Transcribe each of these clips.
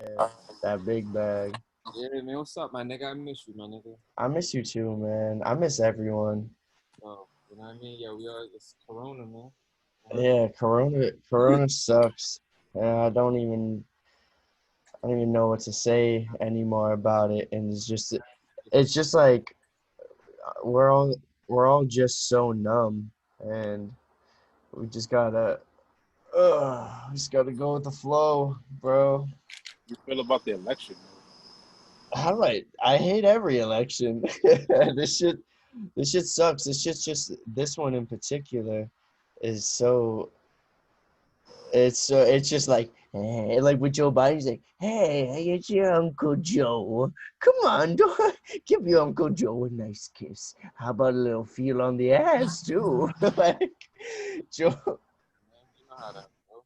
Yeah, that big bag. Yeah, man, what's up, my nigga? I miss you, my nigga. I miss you too, man. I miss everyone. Oh, you know what I mean? Yeah, we are. It's Corona, man. Yeah, Corona sucks. I don't even know what to say anymore about it. And it's just like we're all we're all just so numb, and we just gotta go with the flow, bro. You feel about the election? I hate every election. This shit this shit sucks. This one in particular is so it's just like like with Joe Biden, he's like, hey, it's your Uncle Joe. Come on, give your Uncle Joe a nice kiss. How about a little feel on the ass too? Like Joe. Man, you know how that go.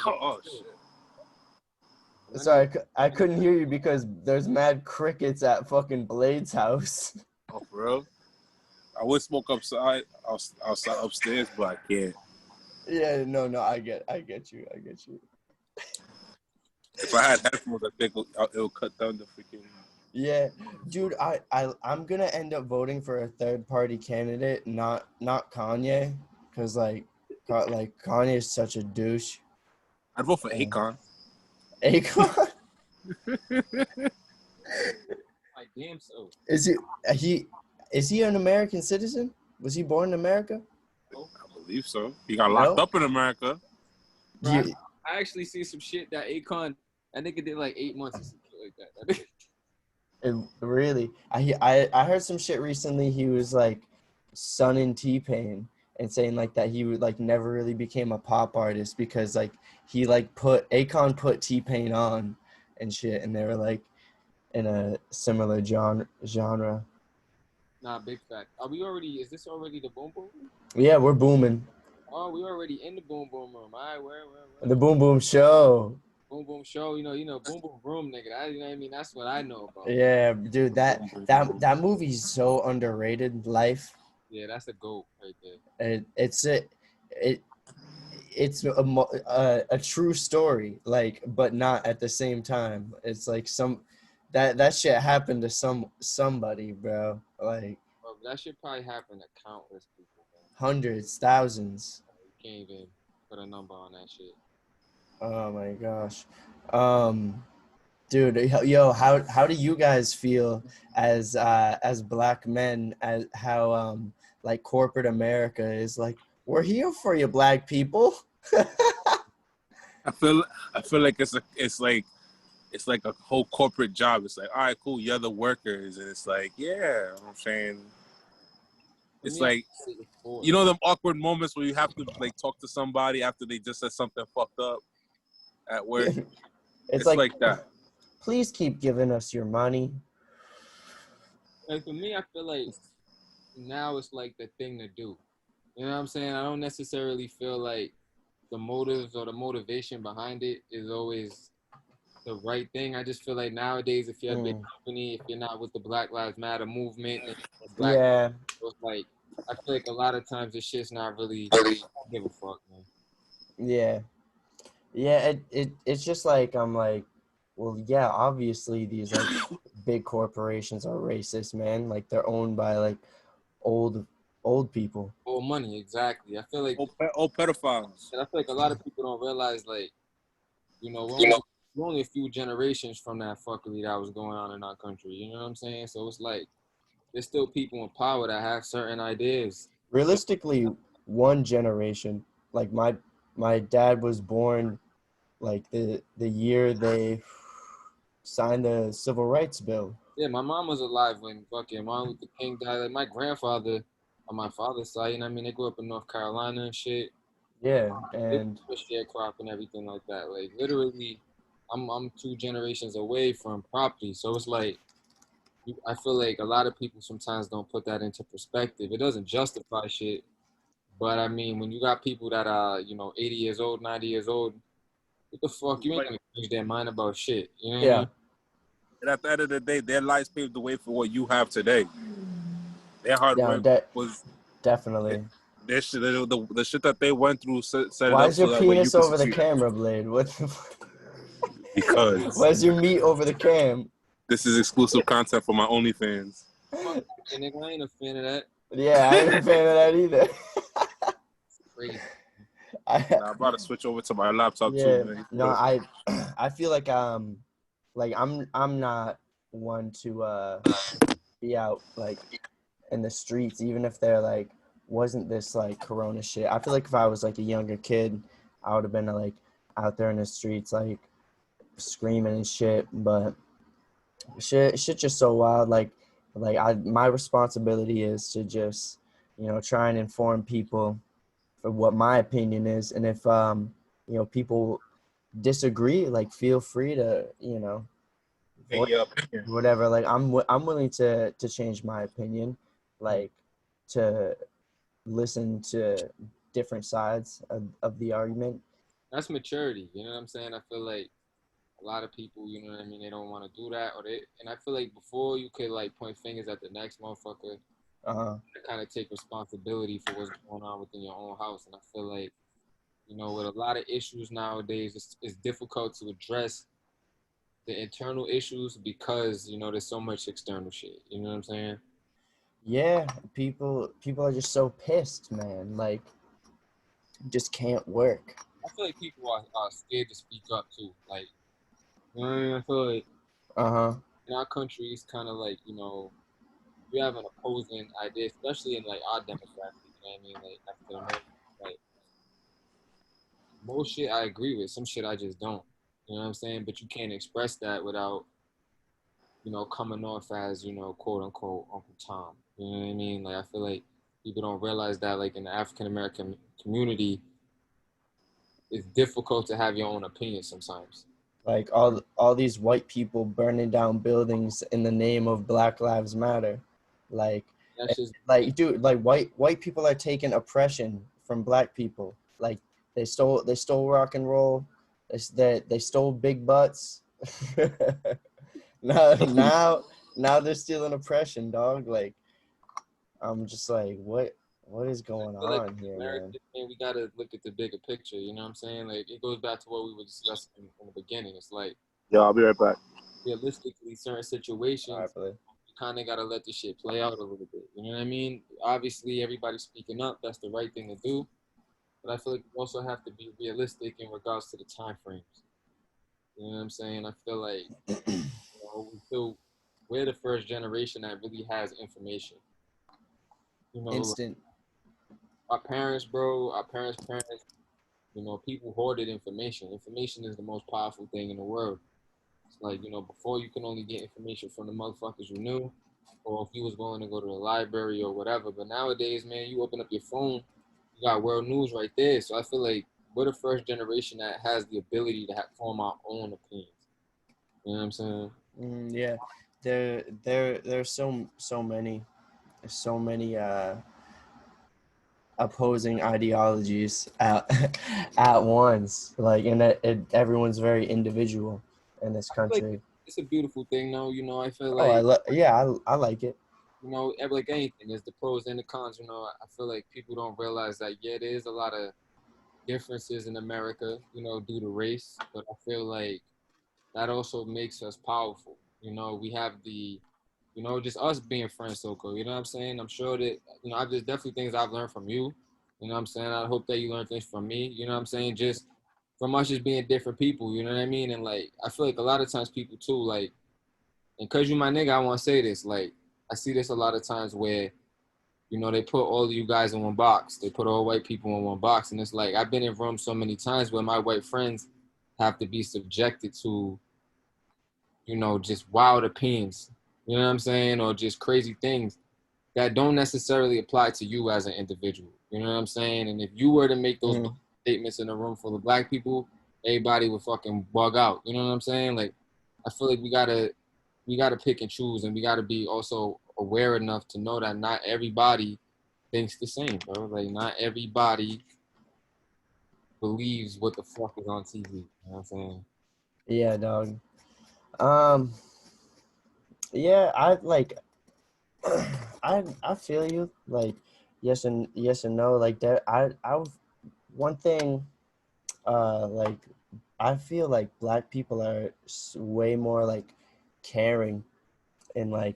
Oh shit! Sorry, I couldn't hear you because there's mad crickets at fucking Blade's house. Oh, for real? I would smoke outside upstairs, but I can't. Yeah, no, I get you. If I had headphones, I think it'll cut down the freaking. Yeah, dude, I'm gonna end up voting for a third party candidate, not Kanye, because like Kanye is such a douche. I'd vote for And Akon. Akon Like, damn, so. is he is he an American citizen? Was he born in America? I believe so. He got locked No. up in America. Do Bro, you, I actually see some shit that that nigga did like 8 months or some shit like that. really? I heard some shit recently. He was like sunning T-Pain and saying like that he would like never really became a pop artist because like he like put Akon put T-Pain on and shit, and they were like in a similar genre. Nah, big fact. Is this already the boom boom room? Yeah, we're booming. Oh, we already in the boom boom room. All right, The Boom Boom Show. boom boom show. Boom boom room, nigga. You know what I mean? That's what I know about. Yeah, dude, that movie's so underrated. Life. Yeah, that's a goat right there. It's it it's a true story, like, but not at the same time. It's like that shit happened to somebody, bro. Like Bro, that shit probably happened to countless people, man. hundreds, thousands. You can't even put a number on that shit. Oh my gosh. Um, dude, yo, how do you guys feel as black men, as how like corporate America is like, we're here for you, black people. I feel I feel like it's like a whole corporate job. It's like, all right, cool, you're the workers, and it's like, yeah, you know what I'm saying. For It's me, I like, feel like it's you forced. know them awkward moments where you have to like talk to somebody after they just said something fucked up at work. It's It's like, like that. please keep giving us your money. Like for me, I feel like now it's like the thing to do. You know what I'm saying? I don't necessarily feel like the motives or the motivation behind it is always the right thing. I just feel like nowadays, if you're a big Mm. company, if you're not with the Black Lives Matter movement and black, Yeah, it's like I feel like a lot of times this shit's not really give a fuck, man. yeah, yeah. It's just like I'm like, well, yeah. Obviously, these like big corporations are racist, man. Like they're owned by like old old people. Or money, exactly. All pedophiles. I feel like a lot of people don't realize, like, we're only a few generations from that fuckery that was going on in our country. You know what I'm saying? So it's like there's still people in power that have certain ideas. Realistically, one generation. Like my dad was born like the year they signed the civil rights bill. Yeah, my mom was alive when fucking Martin Luther King died. Like my grandfather on my father's side, you know what I mean? They grew up in North Carolina and shit. Yeah, They and were sharecrop and everything like that. Like literally, I'm two generations away from property. So it's like I feel like a lot of people sometimes don't put that into perspective. It doesn't justify shit, but I mean, when you got people that are 80 years old, 90 years old, what the fuck? You ain't Like, gonna change their mind about shit. You know what I yeah, mean? and at the end of the day, their lives paved the way for what you have today. Their hard yeah, work was definitely. Their shit, the shit that they went through set it Why up is your so that way you penis can over the succeed. camera, Blade? What? Because Why is your meat over the cam? this is exclusive content for my OnlyFans. Fuck, nigga, I ain't a fan of that. Yeah, I ain't a fan of that either. It's crazy. I, Nah, I'm about to switch over to my laptop yeah, too, man. no, I feel like I'm not one to be out like in the streets, even if there like wasn't this like Corona shit. I feel like if I was like a younger kid, I would have been like out there in the streets like screaming and shit. But shit just so wild. My responsibility is to just try and inform people for what my opinion is, and if people disagree, like feel free to voice Yeah. whatever. Like I'm willing to change my opinion, like to listen to different sides of the argument. That's maturity. You know what I'm saying? I feel like a lot of people, you know what I mean, they don't want to do that, and I feel like before you could like point fingers at the next motherfucker, Uh-huh. kind of take responsibility for what's going on within your own house. And I feel like, with a lot of issues nowadays, it's difficult to address the internal issues because there's so much external shit. You know what I'm saying? Yeah, people are just so pissed, man. Like, just can't work. I feel like people are scared to speak up too. Like, you know what I mean? I feel like Uh-huh. in our country, it's kind of like you have an opposing idea, especially in like our demographic. You know what I mean? Like African American, like most shit I agree with, some shit I just don't. You know what I'm saying? But you can't express that without coming off as, quote unquote Uncle Tom. You know what I mean? Like I feel like people don't realize that like in the African American community, it's difficult to have your own opinion sometimes. Like all these white people burning down buildings in the name of Black Lives Matter. Like That's just dude, like white people are taking oppression from black people. Like they stole rock and roll. They stole big butts. now they're stealing oppression, dog. Like I'm just like, what is going I feel like on here, man? Americans, man, we gotta look at the bigger picture. You know what I'm saying? Like it goes back to what we were discussing in the beginning. It's like Yo, I'll be right back. realistically, certain All right, situations brother. you kind of gotta let the shit play out a little bit. You know what I mean? Obviously, everybody's speaking up. That's the right thing to do. But I feel like you also have to be realistic in regards to the time frames. You know what I'm saying? I feel like we're the first generation that really has information. Like Instant. our parents, bro, our parents, people hoarded information. Information is the most powerful thing in the world. It's like, before you can only get information from the motherfuckers you knew, or if you was going to go to the library or whatever. But nowadays, man, you open up your phone, you got world news right there. So I feel like we're the first generation that has the ability to form our own opinions. You know what I'm saying? Yeah, there's so many opposing ideologies at once. Like, and everyone's very individual in this I feel like country. it's a beautiful thing, though. I feel Oh, like, I like it. like anything, there's the pros and the cons. I feel like people don't realize that, yeah, there's a lot of differences in America, due to race, but I feel like that also makes us powerful. We have just us being friends, Soko. You know what I'm saying? I'm sure that, there's definitely things I've learned from you. You know what I'm saying? I hope that you learn things from me. You know what I'm saying? Just from us just being different people, you know what I mean? And like, I feel like a lot of times people too, like, and cause you my nigga, I want to say this, like, I see this a lot of times where, they put all of you guys in one box. They put all white people in one box. And it's like, I've been in rooms so many times where my white friends have to be subjected to, just wild opinions, you know what I'm saying? Or just crazy things that don't necessarily apply to you as an individual. You know what I'm saying? And if you were to make those statements in a room full of black people, everybody would fucking bug out. You know what I'm saying? Like, I feel like we gotta pick and choose, and we gotta be also aware enough to know that not everybody thinks the same, bro. Like, not everybody believes what the fuck is on TV. You know what I'm saying? Yeah, dog. Um, yeah, I like. I feel you. Like, yes and no. Like there, one thing, like I feel like black people are way more like caring and like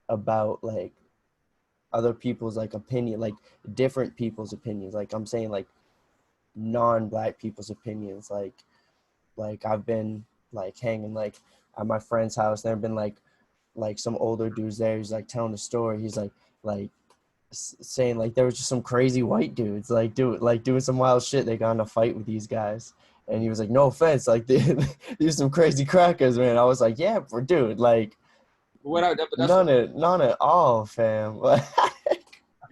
about like other people's like opinion, like different people's opinions. Like I'm saying like non-black people's opinions. Like I've been like hanging like at my friend's house. There have been like some older dudes there. He's like telling the story. He's like saying like there was just some crazy white dudes doing some wild shit. They got in a fight with these guys, and he was like, no offense, like these some crazy crackers, man. I was like, yeah, dude, like But that's what none at all, fam. I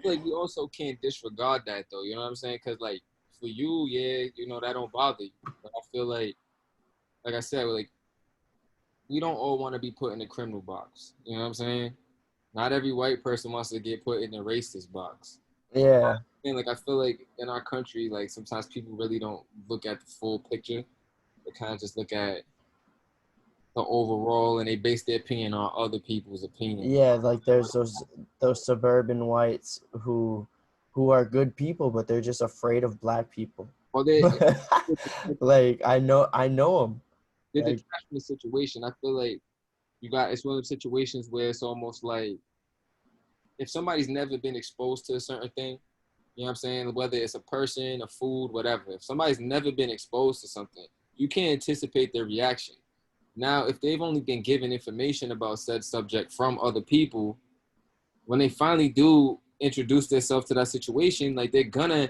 feel like we also can't disregard that though. You know what I'm saying? Because like for you, yeah, you know that don't bother you. But I feel like I said, like we don't all want to be put in the criminal box. You know what I'm saying? Not every white person wants to get put in the racist box. Yeah, And like I feel like in our country, like sometimes people really don't look at the full picture. They kind of just look at the overall, and they base their opinion on other people's opinion. yeah, like there's those suburban whites who are good people, but they're just afraid of black people. Or they Like I know them. they're Like detached from the situation. I feel like it's one of those situations where it's almost like if somebody's never been exposed to a certain thing, you know what I'm saying? Whether it's a person, a food, whatever. If somebody's never been exposed to something, you can't anticipate their reaction. Now, if they've only been given information about said subject from other people, when they finally do introduce themselves to that situation, like they're gonna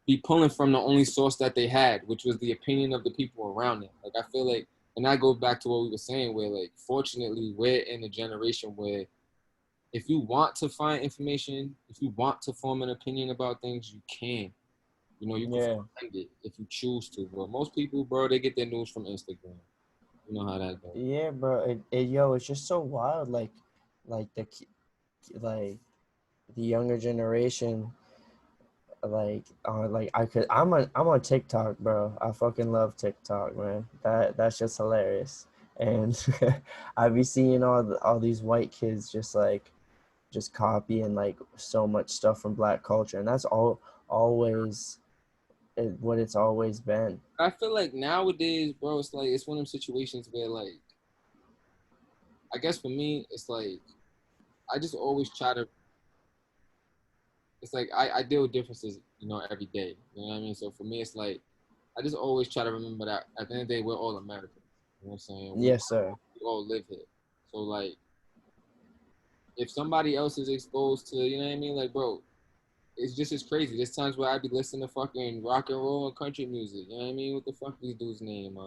be pulling from the only source that they had, which was the opinion of the people around them. Like I feel like, and that goes back to what we were saying, where like fortunately we're in a generation where if you want to find information, if you want to form an opinion about things, you can. You know, you can yeah. find it if you choose to. But most people, bro, they get their news from Instagram. You know how that goes. Yeah, bro. Yo, it's just so wild. Like like the younger generation. Like I'm on TikTok, bro. I fucking love TikTok, man. That's just hilarious. And I be seeing all these white kids just copying like so much stuff from black culture, and that's always what it's always been. I feel like nowadays, bro, it's like it's one of them situations where like I guess for me, it's like I just always try to. It's like I deal with differences, you know, every day. You know what I mean? So for me, it's like I just always try to remember that at the end of the day, we're all Americans. You know what I'm saying? Yes, sir. We all live here. So like, if somebody else is exposed to, you know what I mean? Like, bro, it's just as crazy. There's times where I be listening to fucking rock and roll and country music. You know what I mean? What the fuck these dudes name?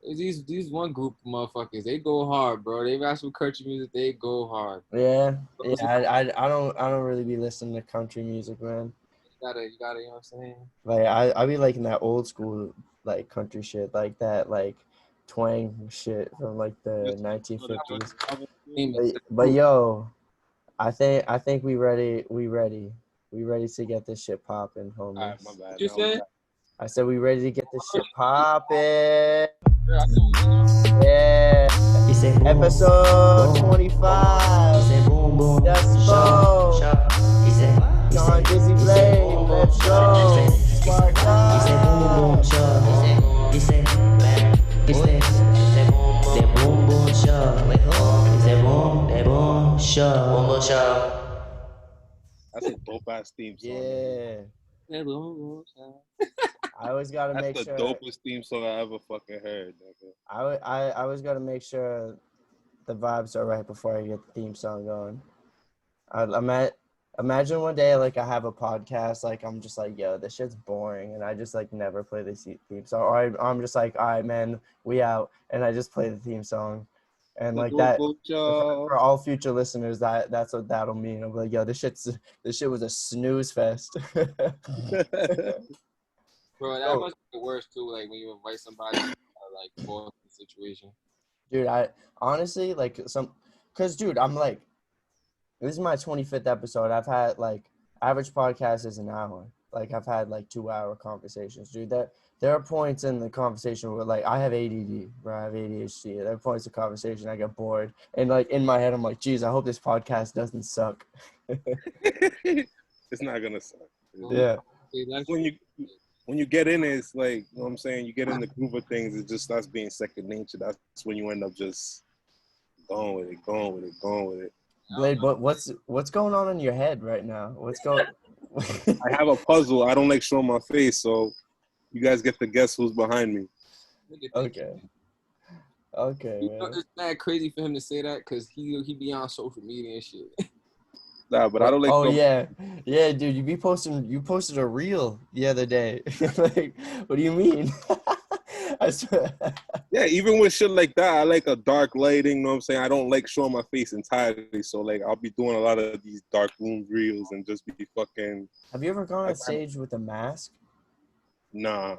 These one group of motherfuckers, they go hard, bro. They rap some country music, they go hard. Yeah, yeah. I don't really be listening to country music, man. You gotta, you know what I'm saying? Like I be liking that old school like country shit, like that like twang shit from like the 1950s. But yo, I think we ready to get this shit popping, All right, homies. my bad. What you say? I said we ready to get this shit popping. Yeah, Yeah. Episode 25. Despo. John Dizzy Blade. Let's go. Spark up. That's a dope ass theme song. Yeah. I always gotta make That's the sure. dopest theme song I ever fucking heard. Nigga. I always gotta make sure the vibes are right before I get the theme song going. Imagine one day like I have a podcast, like I'm just like, yo, this shit's boring, and I just like never play the theme song, or I'm just like, all right, man, we out, and I just play the theme song, and like that for all future listeners, that's what that'll mean. I'm like, yo, this shit was a snooze fest. Bro, that must be the worst too. Like when you invite somebody, like for the situation. Dude, I honestly like cause dude, I'm like, this is my 25th episode. I've had like average podcast is an hour. Like I've had like 2-hour conversations, dude. There are points in the conversation where like I have ADD, bro. I have ADHD. There are points of conversation I get bored, and like in my head I'm like, geez, I hope this podcast doesn't suck. It's not gonna suck. Yeah. When you get in it, it's like, you know what I'm saying? You get in the groove of things, it just starts being second nature. That's when you end up just going with it. Blade, but what's going on in your head right now? What's going? I have a puzzle. I don't like showing my face, so you guys get to guess who's behind me. Okay. Okay, You know, man. it's mad crazy for him to say that because he be on social media and shit. Nah, but I don't like. Oh yeah, yeah, dude. You posted a reel the other day. Like, what do you mean? I swear. Yeah, even with shit like that, I like a dark lighting. You know what I'm saying? I don't like showing my face entirely, so like I'll be doing a lot of these dark room reels and just be fucking. Have you ever gone on stage with a mask? Nah.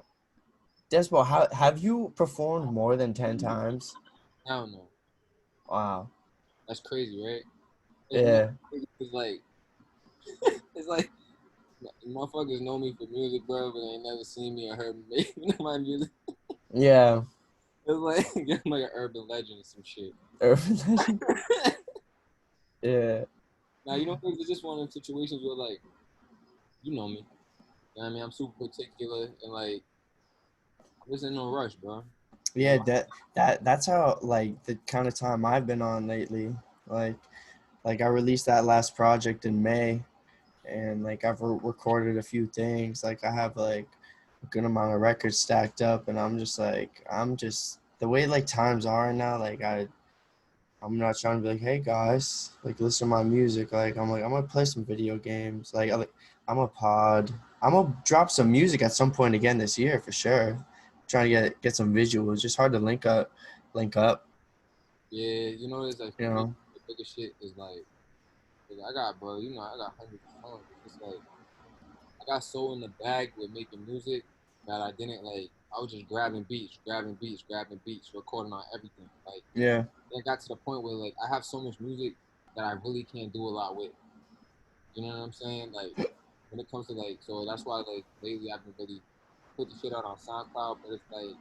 Despo, have you performed more than 10 times? I don't know. Wow. That's crazy, right? Yeah. It's like it's like motherfuckers know me for music, bro, but they ain't never seen me or heard me make my music. Yeah. It's like I'm like an urban legend or some shit. Urban legend. Yeah. Now you know it's just one of them situations where like you know me. You know what I mean? I'm super particular and like I'm just in no rush, bro. Yeah, that's how like the kind of time I've been on lately. Like I released that last project in May, and like I've recorded a few things. Like I have like a good amount of records stacked up, and I'm just the way like times are now. Like I'm not trying to be like, hey guys, like listen to my music. Like I'm gonna play some video games. I'm a pod. I'm gonna drop some music at some point again this year for sure. Trying to get some visuals. Just hard to link up. Yeah, you know it's like You for me know. the biggest shit is like I got bro, you know, I got hundreds of songs. It's just like I got so in the bag with making music that I didn't like. I was just grabbing beats, recording on everything. Like Yeah. it got to the point where like I have so much music that I really can't do a lot with. You know what I'm saying? Like when it comes to like, so that's why like lately I've been really put the shit out on SoundCloud, but it's like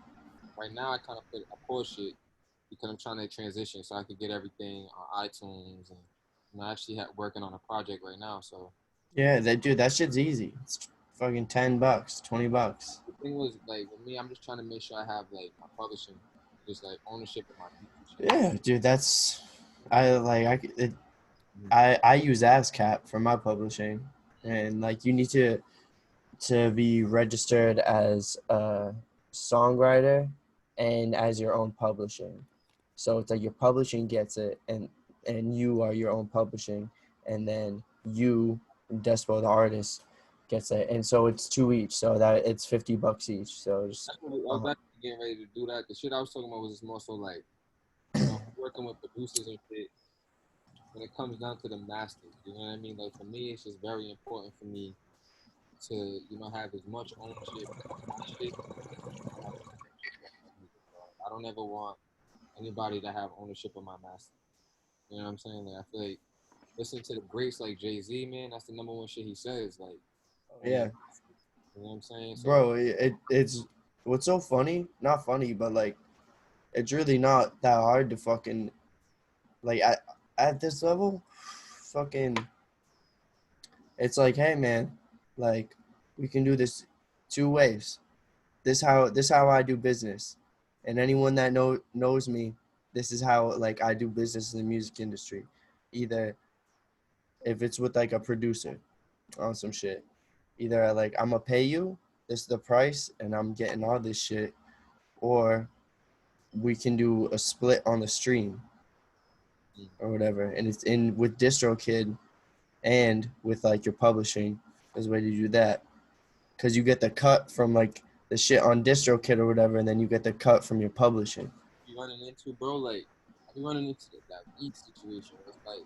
right now I kind of I pause shit because I'm trying to transition so I could get everything on iTunes and I'm actually working on a project right now. So Yeah. That shit's easy. It's fucking $10, $20. the thing was like with me, I'm just trying to make sure I have like my publishing, just like ownership of my beats and shit. Yeah, dude. That's I like I it, Mhm. I use ASCAP for my publishing, and like you need to be registered as a songwriter and as your own publishing. So it's like your publishing gets it, and you are your own publishing, and then you, Despo the artist, gets it, and so it's two each, so that it's $50 each. So just That's what I was actually getting ready to do that. The shit I was talking about was just more so like, you know, working with producers and shit when it comes down to the masters. You know what I mean? Like for me, it's just very important for me to, you know, have as much ownership of my shit. I don't ever want anybody to have ownership of my master. You know what I'm saying? Like I feel like listen to the greats like Jay-Z, man, that's the number one shit he says. Like, yeah, you know what I'm saying? So bro. It's what's so funny? Not funny, but like it's really not that hard to fucking like at this level, fucking. It's like, hey man, like we can do this two ways. This how I do business, and anyone that knows me, this is how like I do business in the music industry. Either if it's with like a producer on some shit, either I'm gonna pay you, this is the price, and I'm getting all this shit, or we can do a split on the stream or whatever, and it's in with DistroKid and with like your publishing is a way to do that. Because you get the cut from like the shit on DistroKid or whatever, and then you get the cut from your publishing. you running into, bro, like I be running into that beat situation. It's like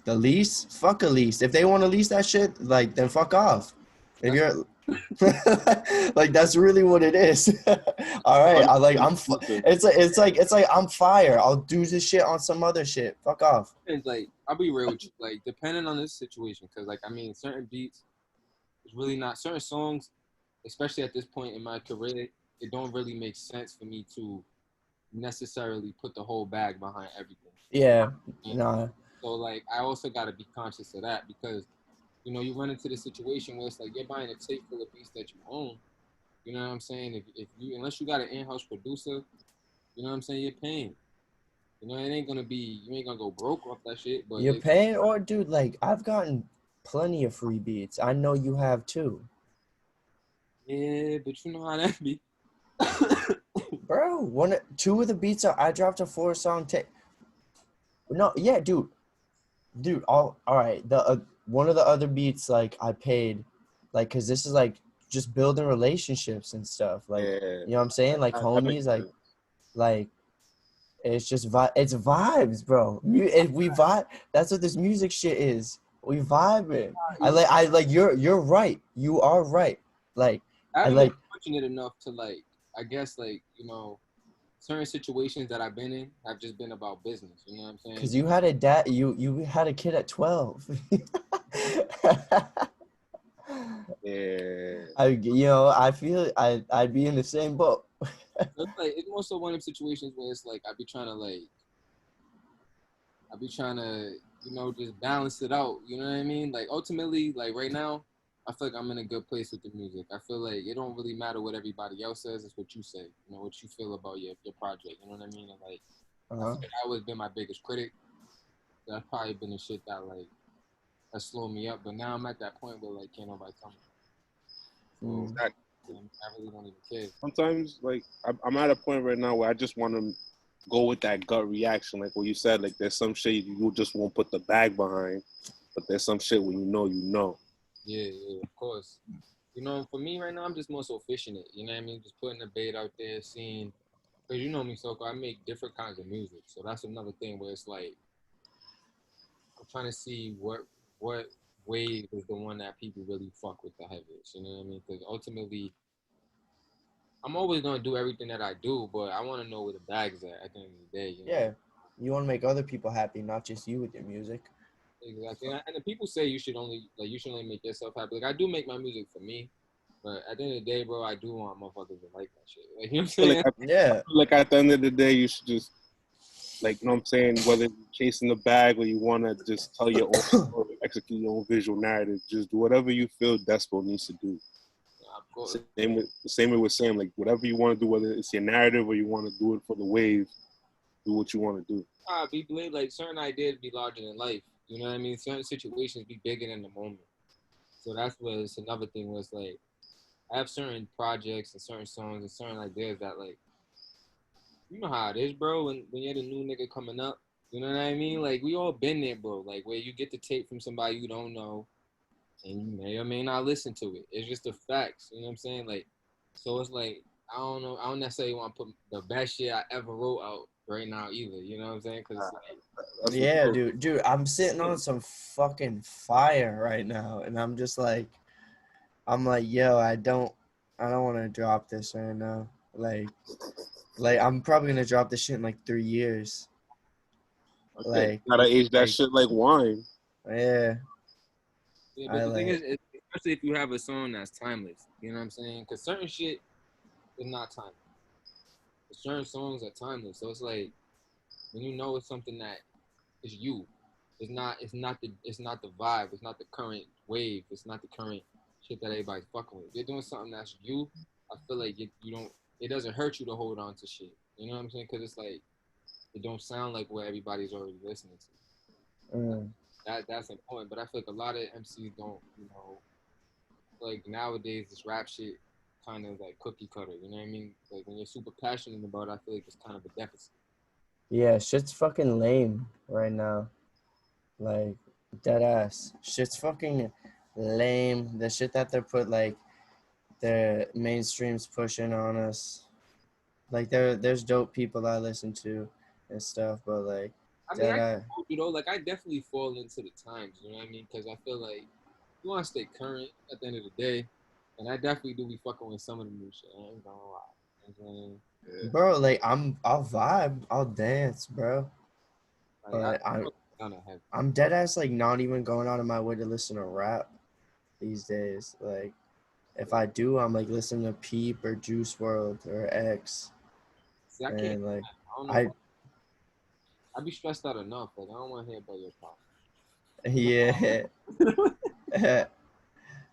The lease, fuck a lease. If they want to lease that shit, like then fuck off. If that's you're like that's really what it is. All right, it's like I'm fire. I'll do this shit on some other shit. Fuck off. like I'll be real with you. Like depending on this situation, because like I mean certain beats it's really not certain songs, especially at this point in my career. It don't really make sense for me to necessarily put the whole bag behind everything. Yeah, And nah. so like I also got to be conscious of that because you run into the situation where it's like you're buying a tape full of beats that you own. You know what I'm saying? If you unless you got an in-house producer, you know what I'm saying, you're paying. It ain't gonna be you ain't gonna go broke off that shit. But You're like, paying, or dude, like I've gotten plenty of free beats. I know you have too. yeah, but you know how that be. Bro, two of the beats I dropped a 4-song tape. No, yeah, dude. All right. The one of the other beats like I paid, like, cause this is like just building relationships and stuff. Like, Yeah, you know what I'm saying? Like that makes homies, sense. like it's just it's vibes, bro. If we vibe, that's what this music shit is. We vibing. I like you're right. You are right. Like I I haven't been like fortunate enough to like I guess like certain situations that I've been in have just been about business. You know what I'm saying? because you had a dad. You had a kid at 12. Yeah, I feel I'd be in the same boat. So it's like it's more so one of them situations where it's like I be trying to just balance it out. You know what I mean? Like ultimately, like right now, I feel like I'm in a good place with the music. I feel like it don't really matter what everybody else says. It's what you say. What you feel about your project. You know what I mean? And like I feel Uh-huh. like I always been my biggest critic. That's probably been the shit that slowed me up. But now I'm at that point where like can't nobody tell me. So Mm. exactly. I really don't even care. Sometimes, like, I'm at a point right now where I just want to go with that gut reaction, like what you said. Like, there's some shit you just won't put the bag behind, but there's some shit when you know. Yeah, of course. For me right now, I'm just more so fishing it. You know what I mean? Just putting the bait out there, seeing. Because you know me, Soko, I make different kinds of music. So that's another thing where it's like, I'm trying to see what wave is the one that people really fuck with the heaviest. You know what I mean? Because ultimately, I'm always going to do everything that I do, but I want to know where the bag is at the end of the day. Yeah, you want to make other people happy, not just you with your music. Exactly. And the people say you should only make yourself happy. Like, I do make my music for me. But at the end of the day, bro, I do want motherfuckers to like that shit. Like, you know what I'm But like, saying? I Yeah, feel like at the end of the day, you should just, like, you know what I'm saying, whether you're chasing the bag or you want to just tell your own story, execute your own visual narrative, just do whatever you feel Despo needs to do. Of course. Same way with Sam, like, whatever you want to do, whether it's your narrative or you want to do it for the wave, do what you want to do. Be believe like certain ideas be larger than life. You know what I mean? Certain situations be bigger than the moment. So that's what it's another thing was like I have certain projects and certain songs and certain ideas that like you know how it is, bro, when you're the new nigga coming up. You know what I mean? Like we all been there, bro. Like where you get the tape from somebody you don't know and you may or may not listen to it. It's just the facts. You know what I'm saying? Like so it's like I don't know. I don't necessarily want to put the best shit I ever wrote out right now either. You know what I'm saying? Because it's like That's for yeah, sure. dude. I'm sitting on some fucking fire right now, and I'm just like, yo, I don't want to drop this right now. Like I'm probably gonna drop this shit in like 3 years. Okay, Like, gotta age that like, shit like wine. yeah, yeah, but I the thing like, especially if you have a song that's timeless, you know what I'm saying? Because certain shit is not timeless. But certain songs are timeless. So it's like when you know it's something that is you. It's not the vibe. It's not the current wave. It's not the current shit that everybody's fucking with. You're doing something that's you. I feel like you don't. It doesn't hurt you to hold on to shit. You know what I'm saying? Because it's like it don't sound like what everybody's already listening to. mm, That's important. But I feel like a lot of MCs don't. Like nowadays this rap shit kind of like cookie cutter. You know what I mean? Like when you're super passionate about it, I feel like it's kind of a deficit. yeah, shit's fucking lame right now. Like, dead ass. Shit's fucking lame. The shit that they're the mainstream's pushing on us. Like, there's dope people I listen to and stuff, but like, I mean, dead I ass. like I definitely fall into the times. You know what I mean? Because I feel like you want to stay current at the end of the day, and I definitely do be fucking with some of the new shit. I ain't gonna lie. You know what I'm saying? Bro, like, I'll vibe, I'll dance, bro. Like I But kind of have. I'm dead ass like not even going out of my way to listen to rap. these days. Like, if I do, I'm like listening to Peep or Juice World or X, See, I can't. and like, I don't know I why. I be stressed out enough. Like I don't want to hear about your problems. yeah.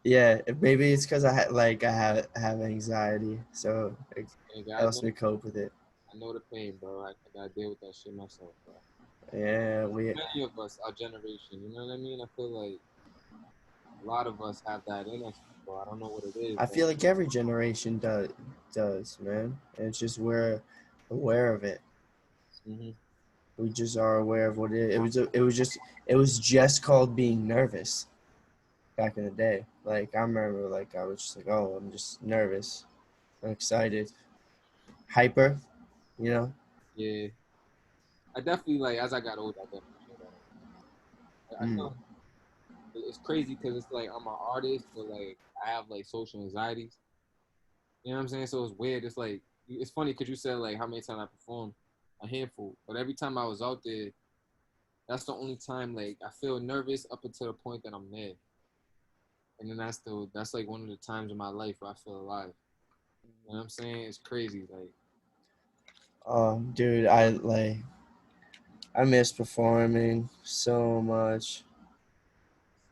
Yeah, maybe it's because I have anxiety, so it And I helps know, me cope with it. I know the pain, bro. I gotta deal with that shit myself, bro. Yeah, we. Many of us, our generation, you know what I mean? I feel like a lot of us have that in us, bro. I don't know what it is, I but feel like every generation does, man. It's just we're aware of it. hmm We just are aware of what it is. It was just called being nervous back in the day. Like I remember, like I was just like, oh, I'm just nervous. I'm excited, hyper, you know. yeah, I definitely like as I got older, I definitely feel that. I Mm. feel it's crazy because it's like I'm an artist, but like I have like social anxieties. You know what I'm saying? So it's weird. It's like it's funny because you said like how many times I performed, a handful, but every time I was out there, that's the only time like I feel nervous up until the point that I'm there, and then that's like one of the times in my life where I feel alive. You know what I'm saying? It's crazy. Like Dude, I miss performing so much,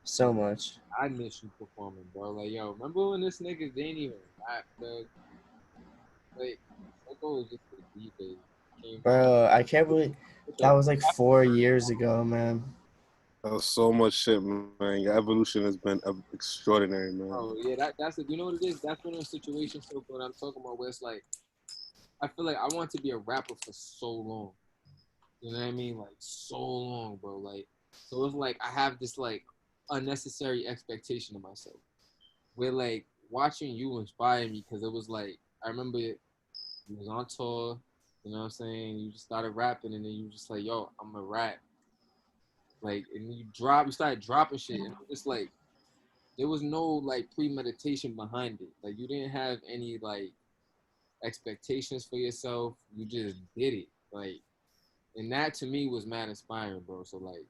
so much. I miss you performing, bro. Like yo, remember when this nigga didn't even rap, dog? Like Soko was just a DJ. Came out Bro, I can't believe with that a was like 4 years ago, man. That was so much shit, man. Your evolution has been extraordinary, man. bro. Yeah, that's it. You know what it is? That's one of those situations. So what I'm talking about, where it's like I feel like I want to be a rapper for so long. You know what I mean? Like so long, bro. Like so it's like I have this like unnecessary expectation of myself. Where like watching you inspire me because it was like I remember you was on tour, you know what I'm saying? You just started rapping and then you just like, yo, I'm gonna rap. Like and you started dropping shit and it's like there was no like premeditation behind it. Like you didn't have any like expectations for yourself. You just did it. Like and that to me was mad inspiring, bro. So like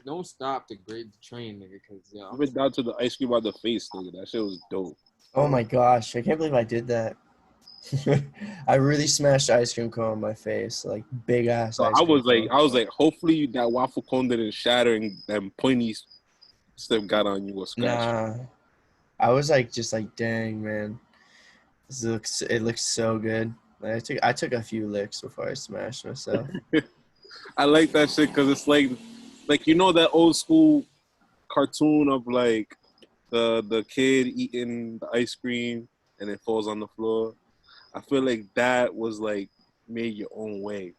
don't stop the great train, nigga, cause yo, I went down to the ice cream by the face, nigga. That shit was dope. Oh my gosh, I can't believe I did that. I really smashed ice cream cone on my face, like big ass So ice cream cone. I was like, hopefully that waffle cone didn't shatter and them pointy stuff got on you or scratched. Nah, I was like, just like, dang, man, it looks so good. Like, I took a few licks before I smashed myself. I like that shit because it's like you know that old school cartoon of like the kid eating the ice cream and it falls on the floor. I feel like that was like made your own way,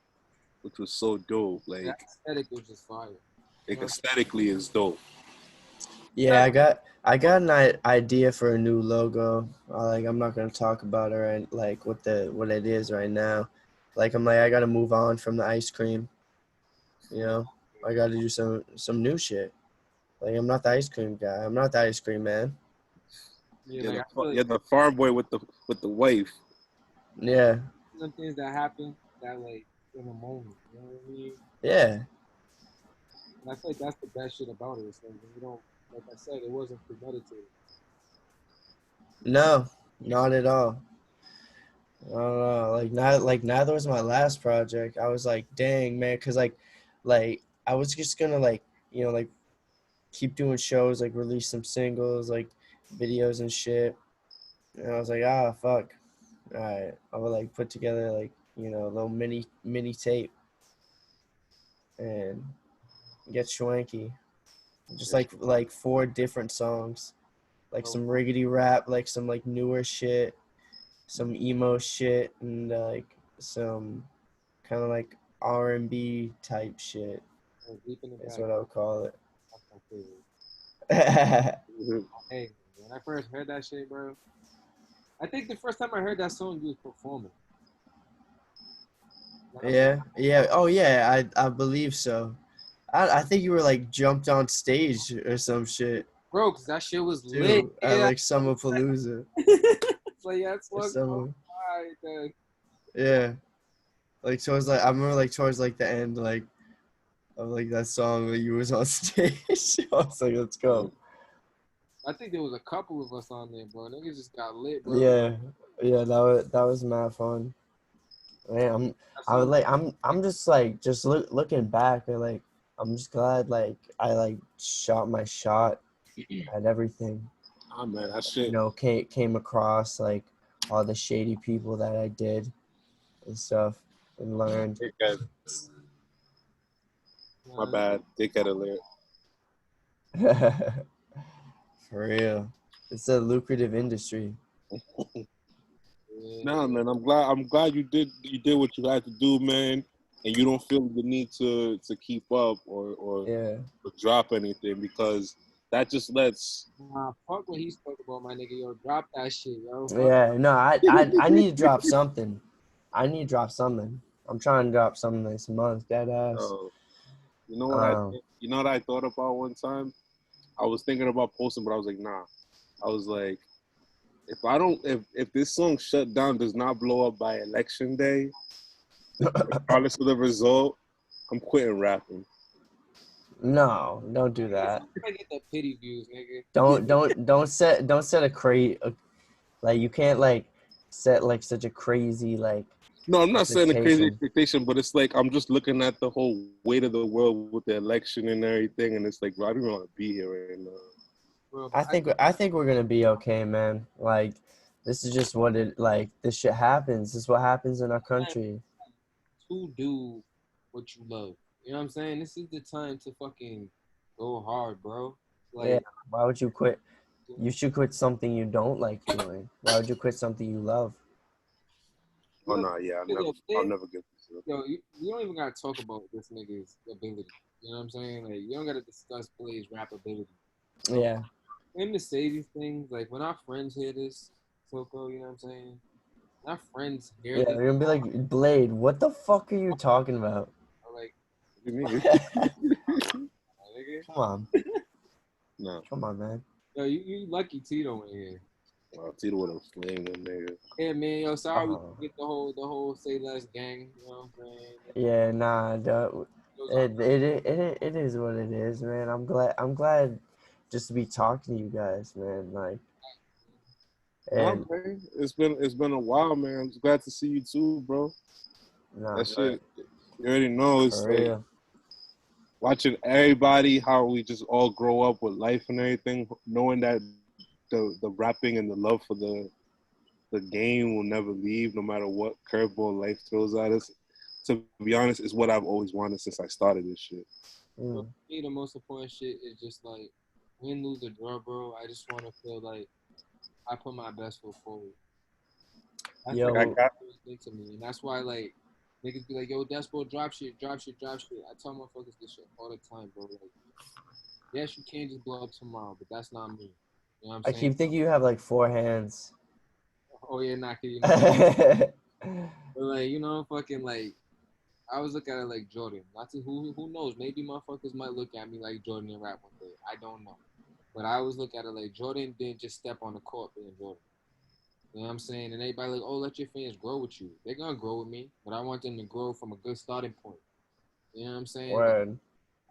which was so dope. that aesthetic was just fire. You Like know, aesthetically is dope. Yeah, I got an idea for a new logo. Like I'm not gonna talk about it right, like what it is right now. Like I'm like I gotta move on from the ice cream. You know, I gotta do some new shit. Like I'm not the ice cream guy. I'm not the ice cream man. yeah, like I feel like You're the farm boy with the wife. Yeah, some things that happen that like in a moment. You know what I mean? yeah. And I feel like that's the best shit about it. It's like when you don't, like I said, it wasn't premeditated. No, not at all. I don't know. Like now that was my last project. I was like, dang man, cause like I was just gonna like like keep doing shows, like release some singles, like videos and shit. And I was like, ah, fuck. All right, I would like put together like a little mini tape and get swanky. Just like four different songs, like So some riggedy rap, like some like newer shit, some emo shit, and like some kind of like R&B type shit. deep in the That's back, what I would call that's my favorite. it. Hey, when I first heard that shit, bro, I think the first time I heard that song, you was performing. Like, Yeah, yeah. Oh yeah, I believe so. I think you were like jumped on stage or some shit bro, cause that shit was lit. too at Yeah, like Summerpalooza it's like that's or what's something. right. Yeah, like towards like I remember like towards like the end like of like that song that you was on stage. I was like, let's go. I think there was a couple of us on there, bro. Niggas just got lit, bro. Yeah, yeah, that was mad fun. Man, I'm just like looking back and like I'm just glad like I like shot my shot at everything. Ah, man, that You shit. know, came across like all the shady people that I did and stuff and learned. Dickhead. My bad. Dickhead alert. For real. It's a lucrative industry. Yeah. Nah, man, I'm glad you did what you had to do, man, and you don't feel the need to keep up or Yeah. drop anything because that just lets. Nah, fuck what he spoke about, my nigga. Yo, drop that shit, yo. Fuck. Yeah, no, I need to drop something. I need to drop something. I'm trying to drop something this month, dead ass. You know what Um, you know what I thought about one time? I was thinking about posting, but I was like, nah. I was like, if this song shut down does not blow up by election day, regardless of the result, I'm quitting rapping. no, don't do that. I get the pity views, nigga. Don't set like you can't like set like such a crazy like No, I'm not saying a crazy expectation. expectation, but it's like I'm just looking at the whole weight of the world with the election and everything, and it's like, bro, I don't even want to be here right now. Bro, I think we're gonna be okay, man. Like this is just what it like. This shit happens. This is what happens in our country. to do what you love. You know what I'm saying? This is the time to fucking go hard, bro. Yeah. Like, Why would you quit? You should quit something you don't like doing. Why would you quit something you love? Oh look, no, yeah, yo, I'll never get this. yo, you don't even gotta talk about this nigga's ability. You know what I'm saying? Like, you don't gotta discuss Blade's rap ability. Yeah. For him to say these things, like when our friends hear this, Soko, you know what I'm saying? When our friends hear Yeah. this, You're gonna be like, Blade, what the fuck are you talking about? I'm like, What do you mean? nigga, Come on. No, Come on, man. yo, you lucky Tito in here. Tito would have flamed him, nigga. Yeah, man, yo, sorry we Oh. get the whole say less gang. You know what I'm saying? Yeah, nah, Those are it is what it is, man. I'm glad just to be talking to you guys, man. Like, Nah, and man, it's been a while, man. I'm glad to see you too, bro. nah, That shit, you already know. It's for like real. watching everybody how we just all grow up with life and everything, knowing that the rapping and the love for the game will never leave, no matter what curveball life throws at us. To be honest, is what I've always wanted since I started this shit. for Mm. me, the most important shit is just like win, lose, or draw, bro. I just want to feel like I put my best foot forward. That's Like like I Yo, got, the thing to me, and that's why like niggas be like, "Yo, Despo, drop shit, drop shit, drop shit." I tell motherfuckers this shit all the time, bro. Like, yes, you can't just blow up tomorrow, but that's not me. You know what I'm I saying? keep thinking you have like 4 hands. Oh yeah, not kidding. Yeah, But like, fucking like I always look at it like Jordan. Not to who knows? Maybe motherfuckers might look at me like Jordan and rap one day. I don't know. But I always look at it like Jordan didn't just step on the court being Jordan. You know what I'm saying? And everybody like, oh, let your fans grow with you. They're gonna grow with me, but I want them to grow from a good starting point. You know what I'm saying? Like word.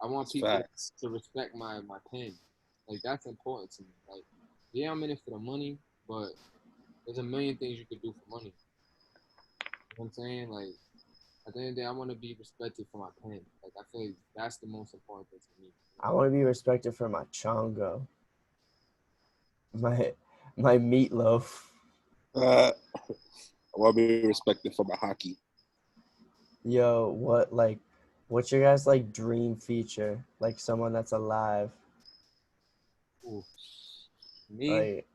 I want it's people facts. to respect my pen. Like that's important to me. Like, yeah, I'm in it for the money, but there's a million things you could do for money. You know what I'm saying? Like at the end of the day, I want to be respected for my pen. Like I feel like that's the most important thing to me. I want to be respected for my chongo, my my meatloaf. I want to be respected for my hockey. Yo, what's your guys like dream feature? Like someone that's alive. Ooh. Me, Like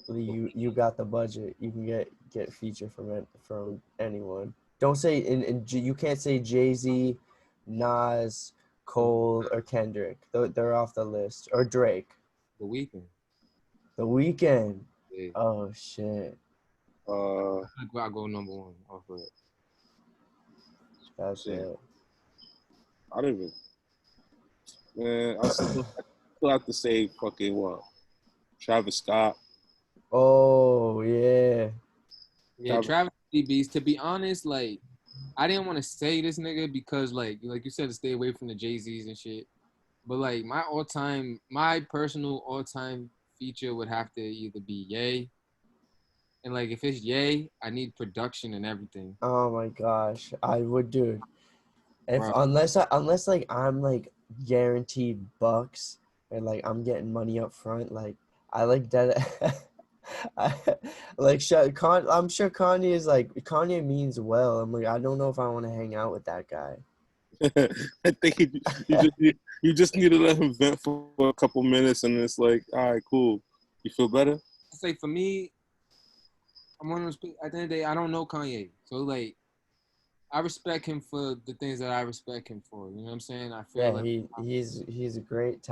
you got the budget. You can get feature from anyone. Don't say you can't say Jay-Z, Nas, Cole, or Kendrick. They're off the list. Or Drake. the weekend. The Weeknd. Yeah. Oh shit. Uh, I go number one off of it. That's shit. it. I don't even. Man, I still have to say fucking what? Travis Scott. Oh yeah. Yeah, Travis, Travis DBs. To be honest, like I didn't want to say this nigga because like you said to stay away from the Jay Z's and shit. But like my personal all-time feature would have to either be Ye, and like if it's Ye, I need production and everything, Oh my gosh, I would do it. If bro. unless like I'm like guaranteed bucks and like I'm getting money up front, like I like that. I, like I'm sure Kanye is like Kanye means well. I'm like I don't know if I want to hang out with that guy. I think you just need to let him vent for a couple minutes, and it's like, all right, cool. You feel better? It's like for me, I'm one of those people. At the end of the day, I don't know Kanye, so like I respect him for the things that I respect him for. You know what I'm saying? I feel Yeah, like he's a great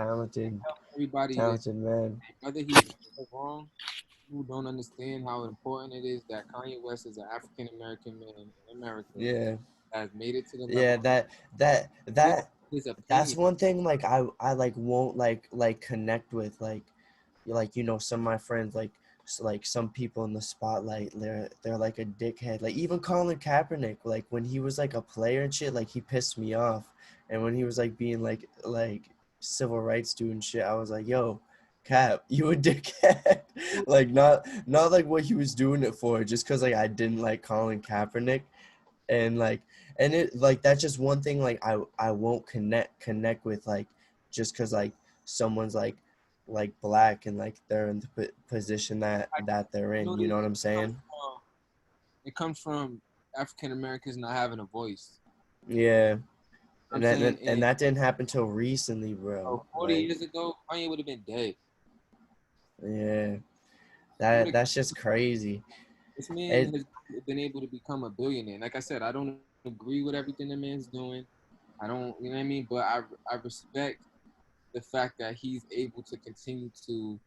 everybody is, talented man. whether he's right or wrong, who don't understand how important it is that Kanye West is an African American man in America Yeah. has made it to the Yeah, level. that With that his that's opinion. one thing like I like won't like connect with like you know some of my friends like like some people in the spotlight they're like a dickhead, like even Colin Kaepernick, like when he was like a player and shit, like he pissed me off, and when he was like being like civil rights dude and shit, I was like, yo, Cap, you a dickhead. Like not like what he was doing it for, just because like I didn't like Colin Kaepernick, and like and it like that's just one thing like I won't connect with, like just because like someone's like black and like they're in the position that they're You know in, what you it know is? what I'm saying? It comes from African Americans not having a voice. Yeah. I'm and saying, that and that didn't happen till recently, bro. 40 Like, years ago, Kanye would have been dead. yeah, He would have. that's just crazy. This man It has been able to become a billionaire. Like I said, I don't agree with everything the man's doing. I don't, you know what I mean? But I respect the fact that he's able to continue to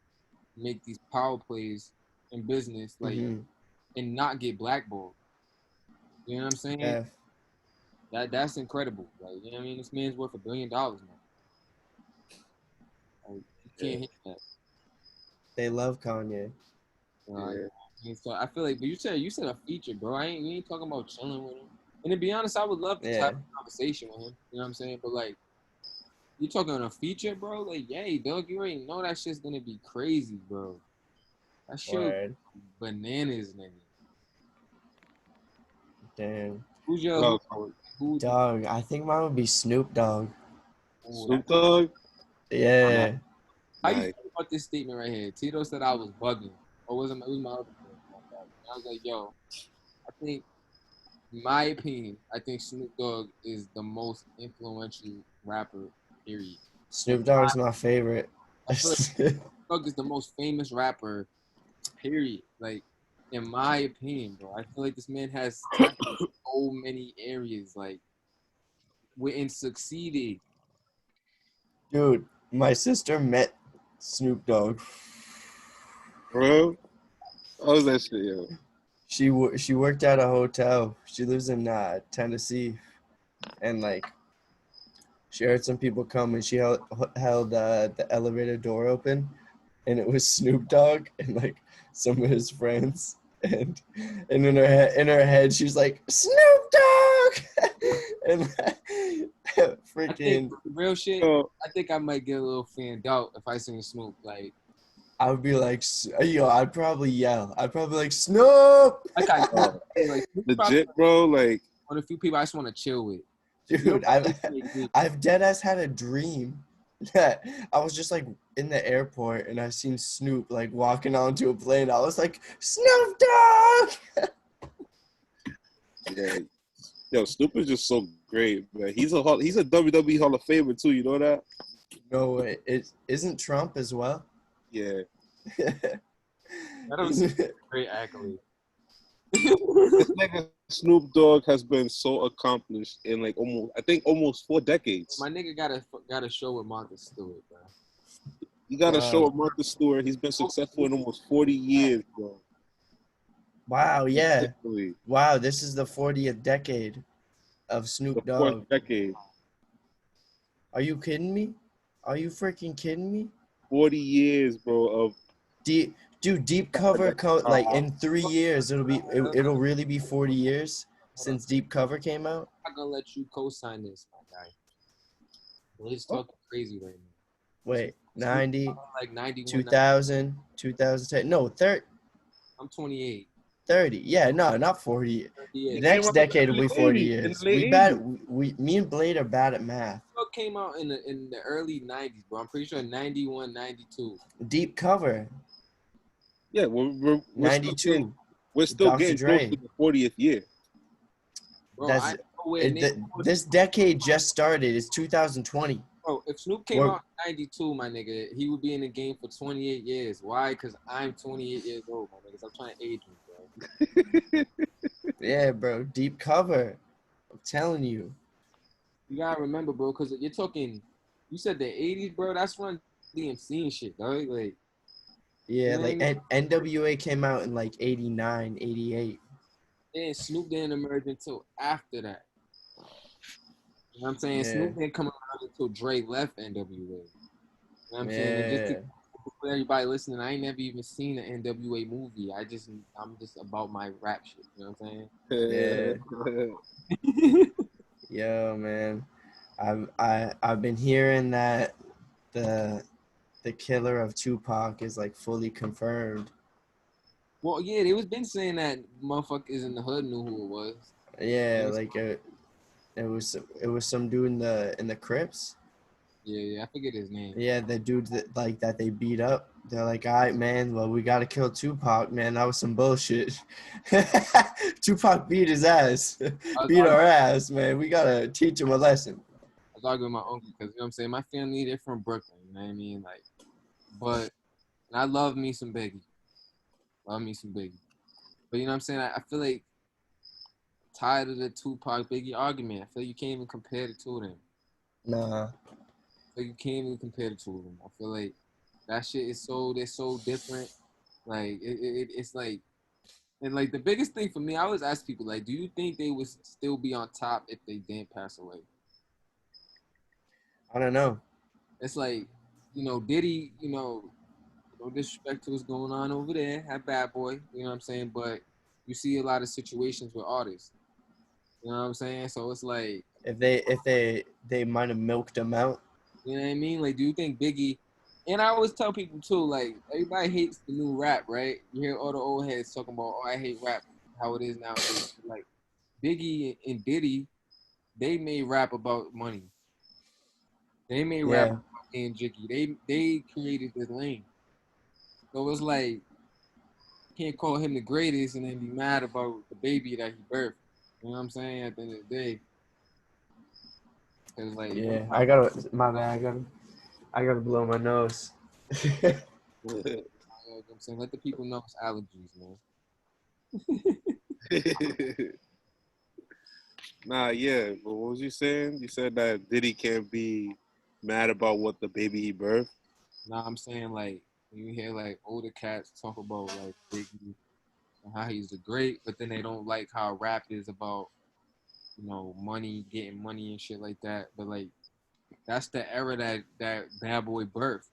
make these power plays in business, like, mhm, and not get blackballed. You know what I'm saying? yeah, That's incredible. Like, you know what I mean? This man's worth $1 billion now. Like, you Yeah, can't hit that. they love Kanye. You know, yeah. so I feel like, but you said a feature, bro. We ain't talking about chilling with him. And to be honest, I would love to have Yeah, a conversation with him. You know what I'm saying? But like, you talking on a feature, bro? Like, yay, dog, you already know that shit's gonna be crazy, bro. That shit word, bananas, nigga. damn. Who's your Oh, who would you? Dog, I think mine would be Snoop Dogg. Oh, Snoop Dogg. Yeah. how you Nice. feel about this statement right here? Tito said I was bugging, or was it was my other friend? I was like, yo, I think, in my opinion, I think Snoop Dogg is the most influential rapper. Period. And Snoop Dogg's my favorite. I feel like Dogg is the most famous rapper. Period. Like, in my opinion, bro, I feel like this man has touched so many areas. Like, went and succeeded. Dude, my sister met Snoop Dogg. Bro, how was that shit, yo? She worked at a hotel. She lives in Tennessee, and like she heard some people come, and she held the elevator door open, and it was Snoop Dogg and like some of his friends, and in her head she's like Snoop Dogg, and I think freaking real shit. Yo, I think I might get a little fanned out if I sing Snoop. Like, I would be like, yo, I'd probably yell. I'd probably like, Snoop! I uh, like Snoop's probably legit, bro. Like, one of the few people I just want to chill with. You know Dude, what I mean? I've deadass had a dream that I was just like in the airport and I seen Snoop like walking onto a plane. I was like, Snoop Dogg! yeah, yo, Snoop is just so great, man. He's a WWE Hall of Famer too. You know that? No way. It isn't Trump as well. Yeah. That was a great accolade. This nigga Snoop Dogg has been so accomplished in like almost 4 decades. My nigga got a show with Martha Stewart, bro. You got to show Wow. with Martha Stewart. He's been successful in almost 40 years, bro. Wow, yeah. Literally, Wow, this is the 40th decade of the Snoop fourth Dogg. decade. Are you kidding me? Are you freaking kidding me? 40 years, bro, of Deep cover like in 3 years it'll really be 40 years Hold on. since Deep Cover came out. I'm not gonna let you co-sign this, my guy. Blade's talking crazy right now. Wait, Snoop 90, like 91, 2000, 2010. No, 30. I'm 28. 30. Yeah, no, not 40. The It Yeah, came next out in decade will the be late 40 '80s. In years. the late We bad. '80s. Me and Blade are bad at math. Snoop came out in the early 90s, bro. I'm pretty sure 91, 92. Deep cover, Yeah, '92. we're still Dr. getting close to Dre. the 40th year. Bro, I That's nowhere near. this decade just started. It's 2020. Bro, if Snoop came We're out in 92, my nigga, he would be in the game for 28 years. Why? Because I'm 28 years old, my niggas. I'm trying to age me, bro. yeah, bro. Deep cover. I'm telling you. You gotta remember, bro, because you're talking, you said the 80s, bro. That's when DMC and shit, dog. Like, you Yeah, know what I like mean? NWA came out in like 89, 88. And Snoop didn't emerge until after that. You know what I'm saying? Yeah, Snoop didn't come around until Dre left NWA. You know what I'm saying? And just to yeah, for everybody listening, I ain't never even seen an NWA movie. I'm just about my rap shit. You know what yeah. I'm saying? Yo, man. I've been hearing that the killer of Tupac is like fully confirmed. Well, yeah, they was been saying that motherfuckers in the hood knew who it was. Yeah, And like it was some dude in the Crips. yeah, I forget his name. Yeah, the dude that like that they beat up. They're like, all right, man. Well, we gotta kill Tupac, man. That was some bullshit. Tupac beat his ass, I was, beat arguing, our ass, man. We gotta teach him a lesson. I was arguing with my uncle because you know what I'm saying. My family they're from Brooklyn. You know what I mean? Like, but and I love me some Biggie. Love me some Biggie. But you know what I'm saying? I feel like tired of the Tupac Biggie argument. I feel like you can't even compare the two of them. Nah, Like you can't even compare the two of them. I feel like that shit is so they're so different. Like it's like and like the biggest thing for me, I always ask people like, do you think they would still be on top if they didn't pass away? I don't know. It's like, Diddy, no disrespect to what's going on over there, that bad boy, you know what I'm saying? But you see a lot of situations with artists, you know what I'm saying? So it's like, If they might have milked him out. you know what I mean? Like, do you think Biggie? And I always tell people too, like everybody hates the new rap, right? You hear all the old heads talking about, oh, I hate rap, how it is nowadays. Like Biggie and Diddy, they made rap about money. They made rap Yeah, about being jiggy. They created this lane. So it's like can't call him the greatest and then be mad about the baby that he birthed. You know what I'm saying? At the end of the day, because like, yeah. I gotta my bad. I gotta blow my nose. you know what I'm saying, let the people know it's allergies, man. Nah, yeah. But what was you saying? You said that Diddy can't be mad about what the baby he birthed. Now I'm saying like when you hear like older cats talk about like Biggie and how he's the great, but then they don't like how rap is about money, getting money and shit like that. But like that's the era that Bad Boy birthed.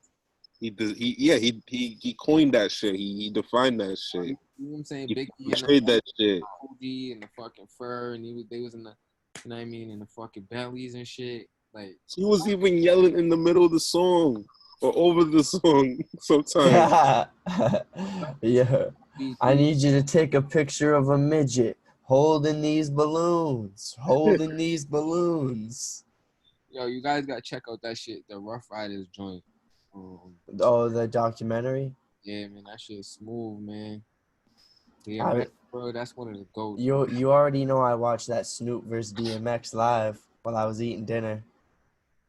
He does. He coined that shit. He defined that shit. You know what I'm saying? He Biggie and the portrayed that shit. OG and the fucking fur, and they was in the, you know what I mean, in the fucking Bentleys and shit. Like, He was even yelling in the middle of the song or over the song sometimes. Yeah. Yeah. I BT, need you to take a picture of a midget holding these balloons. Holding these balloons. yo, you guys gotta check out that shit, the Rough Riders joint. Oh, the documentary. Yeah, man, that shit is smooth, man. DMX, I bro, that's one of the goats. you already know I watched that Snoop versus DMX live while I was eating dinner.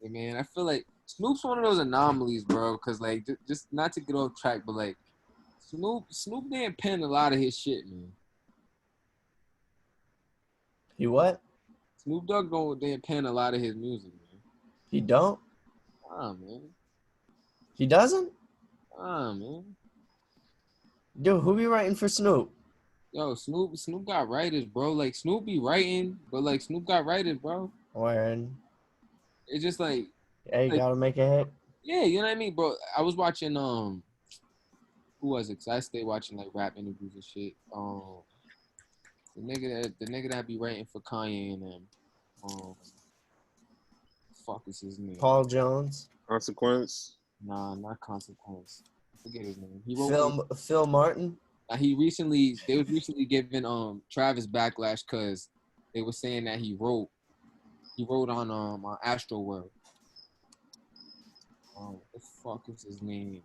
Yeah, man, I feel like Snoop's one of those anomalies, bro. Cause like, just not to get off track, but like, Snoop didn't pen a lot of his shit, man. He what? Snoop Dogg didn't pen a lot of his music, man. He don't? Ah, man. He doesn't? Ah, man. Dude, who be writing for Snoop? Yo, Snoop got writers, bro. Like Snoop be writing, but like Snoop got writers, bro. When It's just hey, like gotta make a hit. yeah, you know what I mean, bro. I was watching who was it? 'Cause I stay watching like rap interviews and shit. The nigga that be writing for Kanye and them. Um, fuck is his name? Paul Jones, Consequence. Nah, not Consequence. I forget his name. He wrote. Phil Martin. They was recently giving Travis backlash because they were saying that he wrote on Astro World. What the fuck is his name?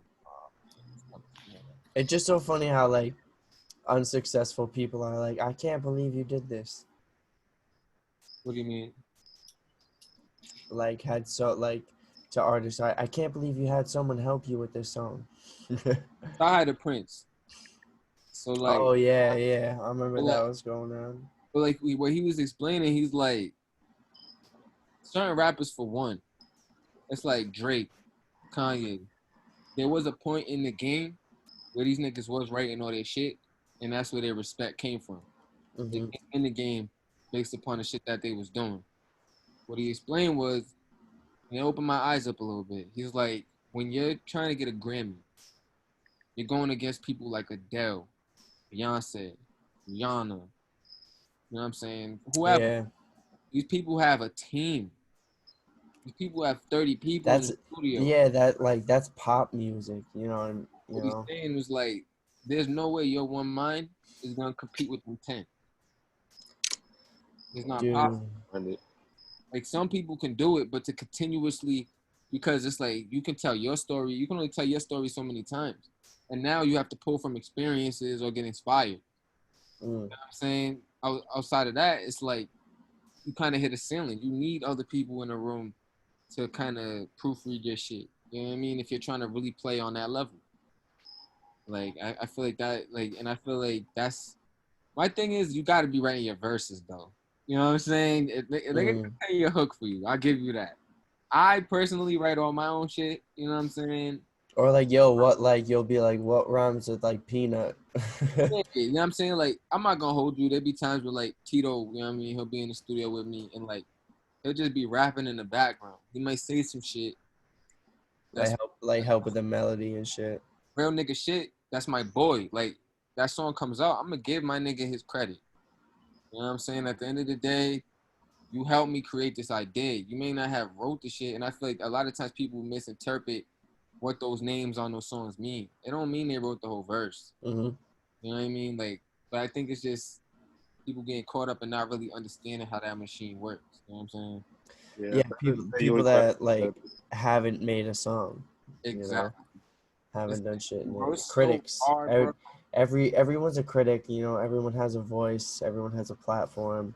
It's just so funny how like unsuccessful people are like, I can't believe you did this. What do you mean? Like had so like to artists, I can't believe you had someone help you with this song. I had a Prince. So like, Oh yeah, I remember but that like, was going on. but like what he was explaining, he's like certain rappers for one. It's like Drake, Kanye. There was a point in the game where these niggas was writing all their shit, and that's where their respect came from. They Hmm. came in the game based upon the shit that they was doing. What he explained was, and it opened my eyes up a little bit. He's like, when you're trying to get a Grammy, you're going against people like Adele, Beyonce, Rihanna. You know what I'm saying? Whoever. Yeah, These people have a team. These people have 30 people in that's the studio. that's pop music. You know, and you What he's know, saying was like, there's no way your one mind is gonna compete with them 10. It's not dude. possible. Like some people can do it, but to continuously, because it's like you can tell your story. You can only tell your story so many times, and now you have to pull from experiences or get inspired. You know Mm. what I'm saying? Outside of that, it's like you kind of hit a ceiling. You need other people in the room to kind of proofread your shit. You know what I mean? If you're trying to really play on that level, like I feel like that, like, and I feel like that's my thing is you got to be writing your verses though. You know what I'm saying? If they can Mm. play your hook for you, I'll give you that. I personally write all my own shit. You know what I'm saying? Or like, yo, what like you'll be like, what rhymes with like peanut? Yeah, you know what I'm saying? Like, I'm not gonna hold you. There be times where like Tito, you know what I mean? He'll be in the studio with me and like he'll just be rapping in the background. He might say some shit that's like help with the melody and shit. real nigga shit. That's my boy. Like that song comes out, I'm gonna give my nigga his credit. You know what I'm saying? At the end of the day, you helped me create this idea. You may not have wrote the shit, and I feel like a lot of times people misinterpret what those names on those songs mean. It don't mean they wrote the whole verse. Hmm. You know what I mean? Like, but I think it's just people getting caught up and not really understanding how that machine works. You know what I'm saying? Yeah, Yeah, at the end of the day, you people always got that like haven't made a song, you know, Exactly. It's haven't done shit in it. bro, it's so Critics, hard, bro. everyone's a critic, you know. Everyone has a voice. Everyone has a platform,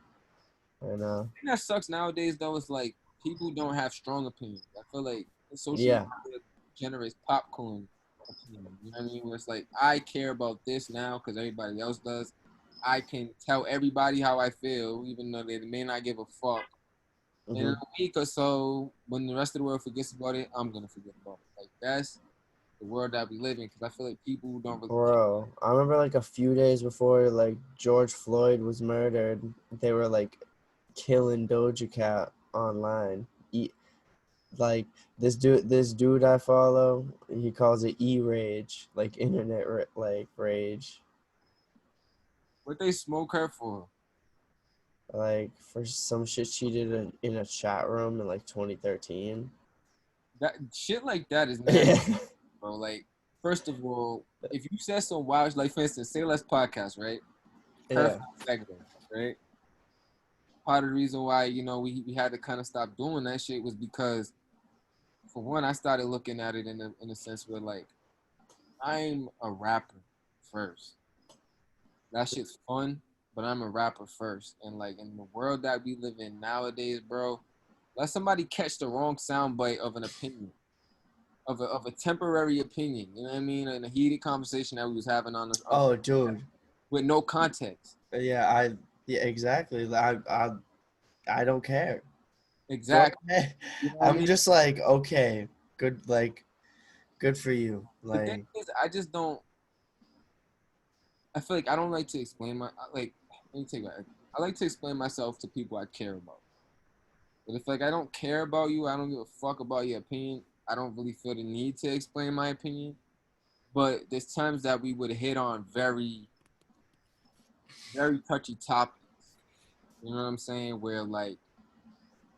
and The thing that sucks nowadays though is like people don't have strong opinions. I feel like social yeah, media generates popcorn opinion. You know what I mean? Where it's like I care about this now because everybody else does. I can tell everybody how I feel, even though they may not give a fuck. And in hmm a week or so, when the rest of the world forgets about it, I'm gonna forget about it. Like that's the world that we live in. Because I feel like people don't really. bro. I remember like a few days before like George Floyd was murdered, they were like killing Doja Cat online. Like this dude I follow, he calls it e-rage, like like rage, What they smoke her for? like for some shit she did in a chat room in like 2013. That shit like that is nasty, Yeah. bro. Like, first of all, if you said some wild, like for instance, say less podcast, right? Yeah. Perfect segment, right? Part of the reason why we had to kind of stop doing that shit was because, for one, I started looking at it in a sense where like I'm a rapper first. That shit's fun, but I'm a rapper first. And like in the world that we live in nowadays, bro, let somebody catch the wrong soundbite of an opinion, of a temporary opinion. You know what I mean? In a heated conversation that we was having on this Oh, dude. with no context. Yeah, yeah, exactly. I don't care. Go Exactly. ahead. You know what I I'm mean? just like, okay, good, like, good for you. The thing Like, is, I just don't. I feel like I don't like to explain like. Let me take that. I like to explain myself to people I care about. But if like I don't care about you, I don't give a fuck about your opinion. I don't really feel the need to explain my opinion. But there's times that we would hit on very, very touchy topics. You know what I'm saying? Where like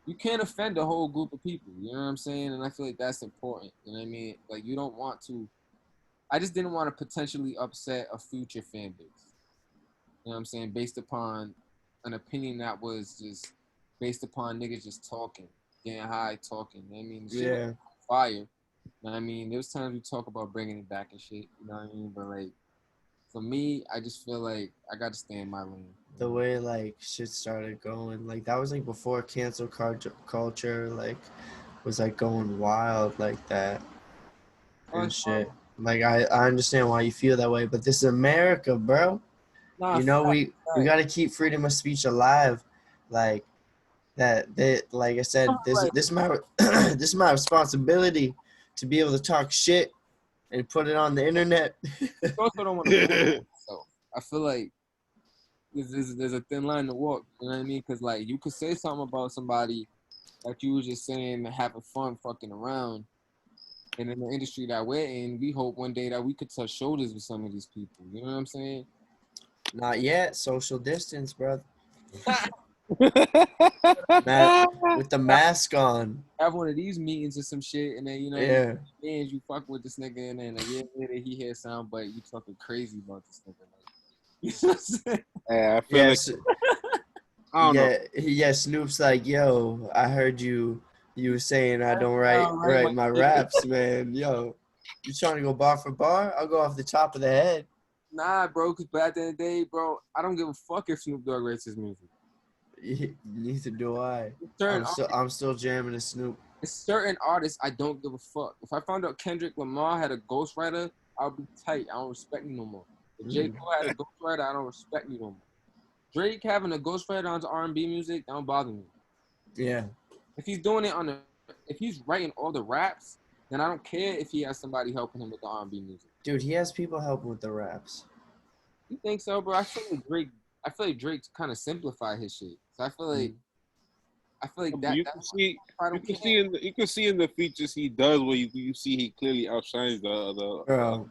you can't offend a whole group of people. You know what I'm saying? And I feel like that's important. You know what I mean? Like you don't want to. I just didn't want to potentially upset a future fan base. You know what I'm saying? Based upon an opinion that was just based upon niggas just talking, getting high, talking. You know what I mean, the shit was Yeah. fire. You know what I mean? There was times we talk about bringing it back and shit. You know what I mean? But like for me, I just feel like I got to stay in my lane. The way like shit started going, like that was like before cancel culture like was like going wild like that and shit. Like I understand why you feel that way, but this is America, bro. Nah, You know, we fact. got to keep freedom of speech alive. Like that they like I said, this is my this is my responsibility to be able to talk shit and put it on the internet. I also don't want to bullshit myself. I feel like there's a thin line to walk. You know what I mean? Because like you could say something about somebody like you were just saying, having fun, fucking around. And in the industry that we're in, we hope one day that we could touch shoulders with some of these people. You know what I'm saying? Not yet. Social distance, brother. With the mask on. Have one of these meetings or some shit, and then you know, Yeah. you fuck with this nigga, and then a year later he hears sound, but you talking crazy about this nigga. Like, you know what I'm saying? Yeah, I feel Yes. like I don't know. Yeah. Snoop's like, yo, I heard you were saying I don't write my raps, man. Yo, you trying to go bar for bar? I'll go off the top of the head. Nah, bro. Cause at the end of the day, bro, I don't give a fuck if Snoop Dogg writes his music. Neither do I. Certain I'm still jamming to Snoop. certain artists, I don't give a fuck. If I found out Kendrick Lamar had a ghostwriter, I'll be tight. I don't respect you no more. If J. Cole had a ghostwriter, I don't respect you no more. Drake having a ghostwriter on his R&B music, don't bother me. Yeah. If he's doing it if he's writing all the raps, then I don't care if he has somebody helping him with the R&B music. Dude, he has people helping with the raps. You think so, bro? I feel like Drake kind of simplified his shit. So I feel like that. You can see in the features he does where you see he clearly outshines the Bro,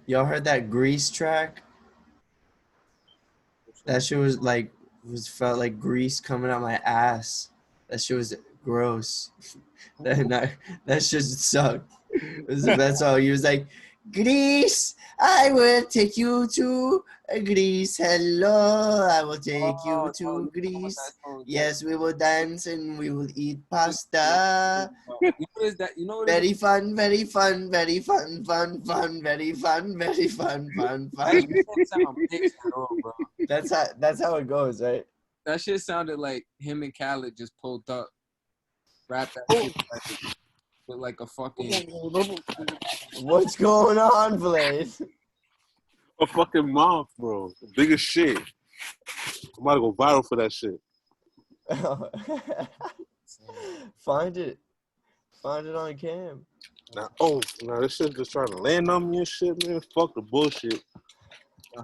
y'all heard that Grease track? That shit was like felt like grease coming out my ass. That shit was gross. that shit sucked. That's all. He was like, Greece, I will take you to Greece. Hello, I will take you to Greece. Yes, we will dance and we will eat pasta. You know what Very fun, very fun, very fun, fun, very fun, very fun. That's how it goes, right? That shit sounded like him and Khaled just pulled up, rapped that shit with like a fucking. What's going on, Blade? A fucking mouth, bro. The biggest shit. I'm about to go viral for that shit. Find it on cam. Now this shit just trying to land on me and shit, man. Fuck the bullshit.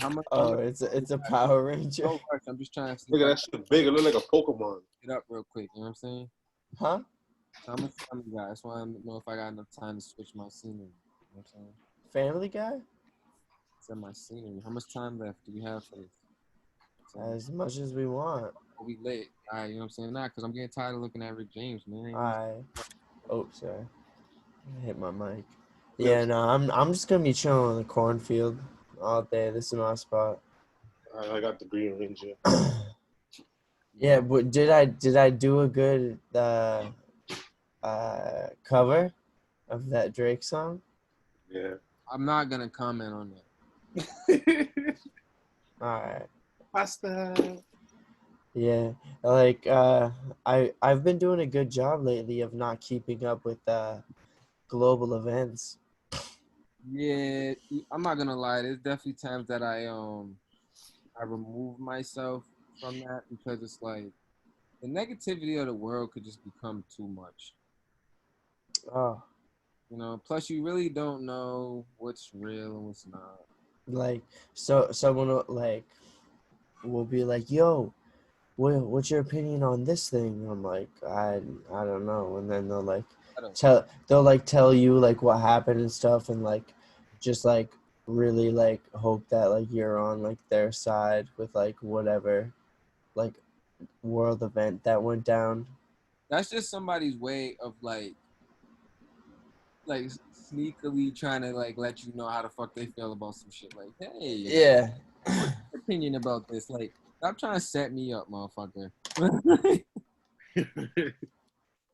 How much? It's a Power Ranger. No, I'm just trying to see. Look at that shit big. It look like a Pokemon. Get up real quick. You know what I'm saying? Huh? How much time we got? That's why I don't know if I got enough time to switch my scenery. You know what I'm saying? Family Guy? Said my scenery. How much time left do we have for this? As much as we want. We late. All right, you know what I'm saying? Nah, because I'm getting tired of looking at Rick James, man. Oh, sorry. I hit my mic. Yeah, no, I'm just gonna be chilling in the cornfield all day. This is my spot. I got the Green Ranger. Yeah, but did I do a good cover of that Drake song? Yeah. I'm not gonna comment on that. All right. Pasta. Yeah, like I've been doing a good job lately of not keeping up with global events. Yeah, I'm not gonna lie. There's definitely times that I remove myself from that because it's like the negativity of the world could just become too much. Oh, You know, plus you really don't know what's real and what's not. like so someone will be like, "Yo, what's your opinion on this thing?" I'm like, I don't know, and then they'll tell you like what happened and stuff, and like just like really like hope that like you're on like their side with like whatever like world event that went down. that's just somebody's way of like sneakily trying to like let you know how the fuck they feel about some shit. Like, hey, Yeah. what's your opinion about this? Like, stop trying to set me up, motherfucker.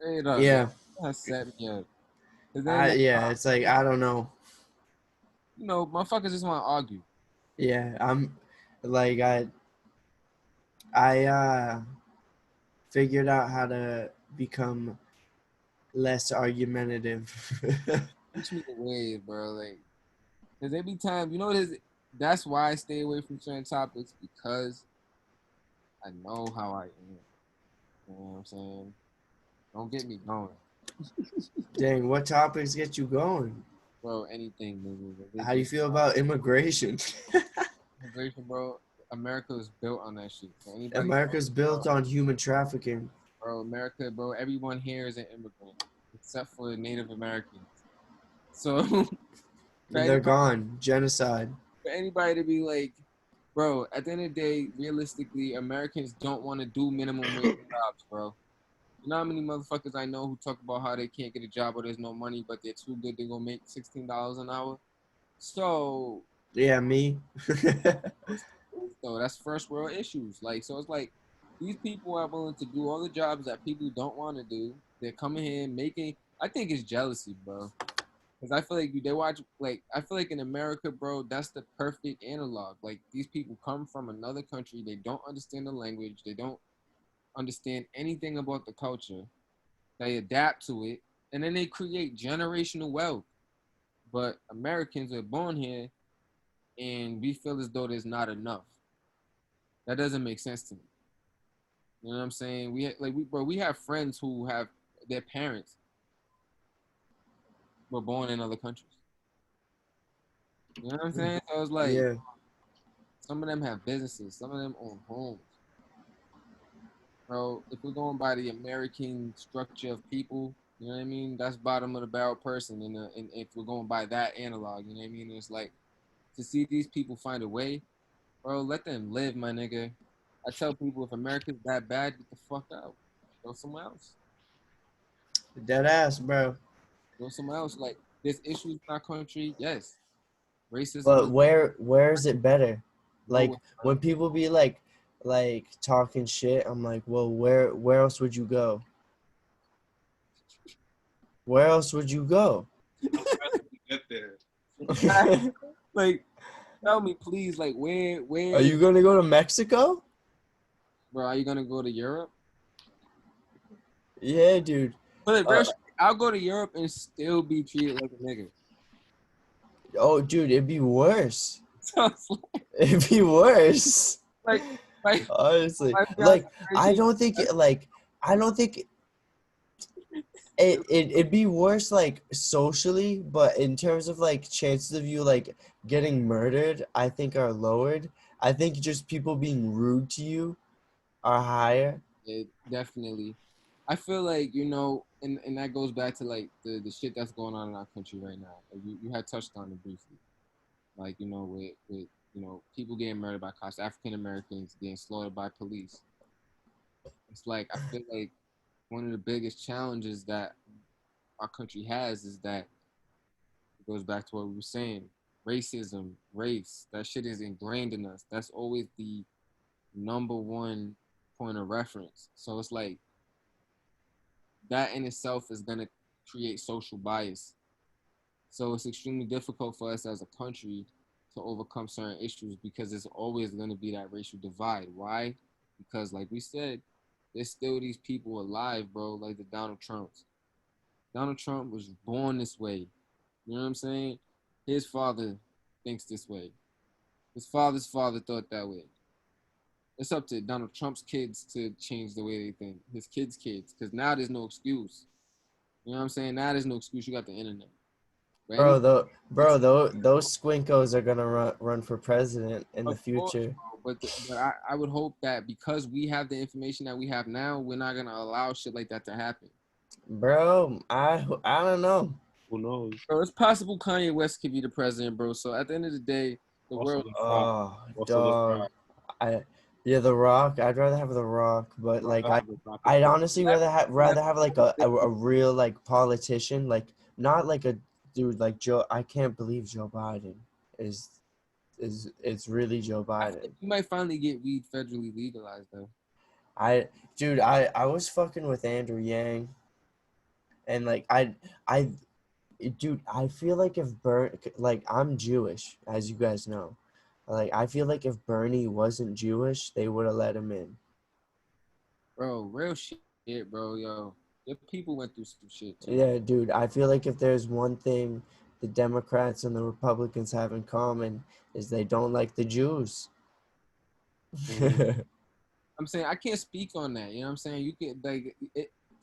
Straight up, Yeah. trying to set me up. And then, like, Yeah, it's like I don't know. you know, motherfuckers just want to argue. Yeah, I'm like I figured out how to become less argumentative. Teach me the ways, bro. Like, cause there be times, you know, that's why I stay away from certain topics because I know how I am. You know what I'm saying? Don't get me going, Dang, what topics get you going? bro. Anything, nigga. How do you Religion, feel about immigration? immigration, bro. America is built on that shit. So anybody, America's built on human trafficking. bro, America, bro. Everyone here is an immigrant except for Native Americans. So for They're anybody, gone. Genocide. for anybody to be like, bro, at the end of the day, realistically, Americans don't want to do minimum wage jobs, bro. You know how many motherfuckers I know who talk about how they can't get a job or there's no money, but they're too good to go make $16 an hour. So, Yeah, me. so that's first world issues. Like, so it's like these people are willing to do all the jobs that people don't want to do. They're coming here and making. I think it's jealousy, bro. Because I feel like they watch, like, I feel like in America, bro, that's the perfect analog. Like, these people come from another country. They don't understand the language. They don't understand anything about the culture. They adapt to it, and then they create generational wealth. But Americans are born here, and we feel as though there's not enough. That doesn't make sense to me. You know what I'm saying? We have friends who have their parents were born in other countries. You know what I'm saying? So it's like Yeah. some of them have businesses, some of them own homes. Bro, if we're going by the American structure of people, you know what I mean? That's bottom of the barrel person. And if we're going by that analog, you know what I mean? It's like to see these people find a way, bro, let them live, my nigga. I tell people if America's that bad, get the fuck out. Go somewhere else. Dead ass, bro. Go somewhere else. Like there's issues in our country, yes. Racism But is where is it better? Like nowhere, when bro. people be like talking shit, I'm like, well, where else would you go? Where else would you go? I'm trying to get there. Like, tell me, please, like, Are you gonna go to Mexico? bro, are you gonna go to Europe? Yeah, dude. But Uh, I'll go to Europe and still be treated like a nigga. oh, dude, it'd be worse. So it's It'd be worse. like, like, Honestly, my fiance like I Tracy, don't think I don't think it'd be worse like socially, but in terms of like chances of you like getting murdered, I think are lowered. I think just people being rude to you are higher. it definitely. I feel like and that goes back to like the shit that's going on in our country right now. Like, you had touched on it briefly, like with people getting murdered by cops, African Americans getting slaughtered by police. It's like I feel like one of the biggest challenges that our country has is that it goes back to what we were saying. Racism, race, that shit is ingrained in us. That's always the number one point of reference. So it's like that in itself is going to create social bias. So it's extremely difficult for us as a country to overcome certain issues because there's always going to be that racial divide. Why? Because, like we said, there's still these people alive, bro, like the Donald Trumps. Donald Trump was born this way. You know what I'm saying? His father thinks this way. His father's father thought that way. It's up to Donald Trump's kids to change the way they think. His kids, because now there's no excuse. You know what I'm saying? Now there's no excuse. You got the internet. But Bro, anybody, those squinkos are gonna run for president in the of course, future. bro, but I would hope that because we have the information that we have now, we're not gonna allow shit like that to happen. Bro, I don't know. Who knows? Bro, it's possible Kanye West could be the president, bro. So at the end of the day, the Also world, the pride. Oh, Also the dog. pride. I Yeah, The Rock. I'd rather have The Rock, but like Rocket. I'd honestly rather have like a real like politician, like not like a dude like Joe. I can't believe Joe Biden is it's really Joe I Biden. think you might finally get weed federally legalized though. I dude, I was fucking with Andrew Yang, and like I dude, I feel like if like I'm Jewish, as you guys know, like I feel like if Bernie wasn't Jewish, they would have let him in. Bro, real shit, bro, yo. Your people went through some shit too. Yeah, dude, I feel like if there's one thing the Democrats and the Republicans have in common is they don't like the Jews. Mm-hmm. I'm saying I can't speak on that. You know what I'm saying? You can like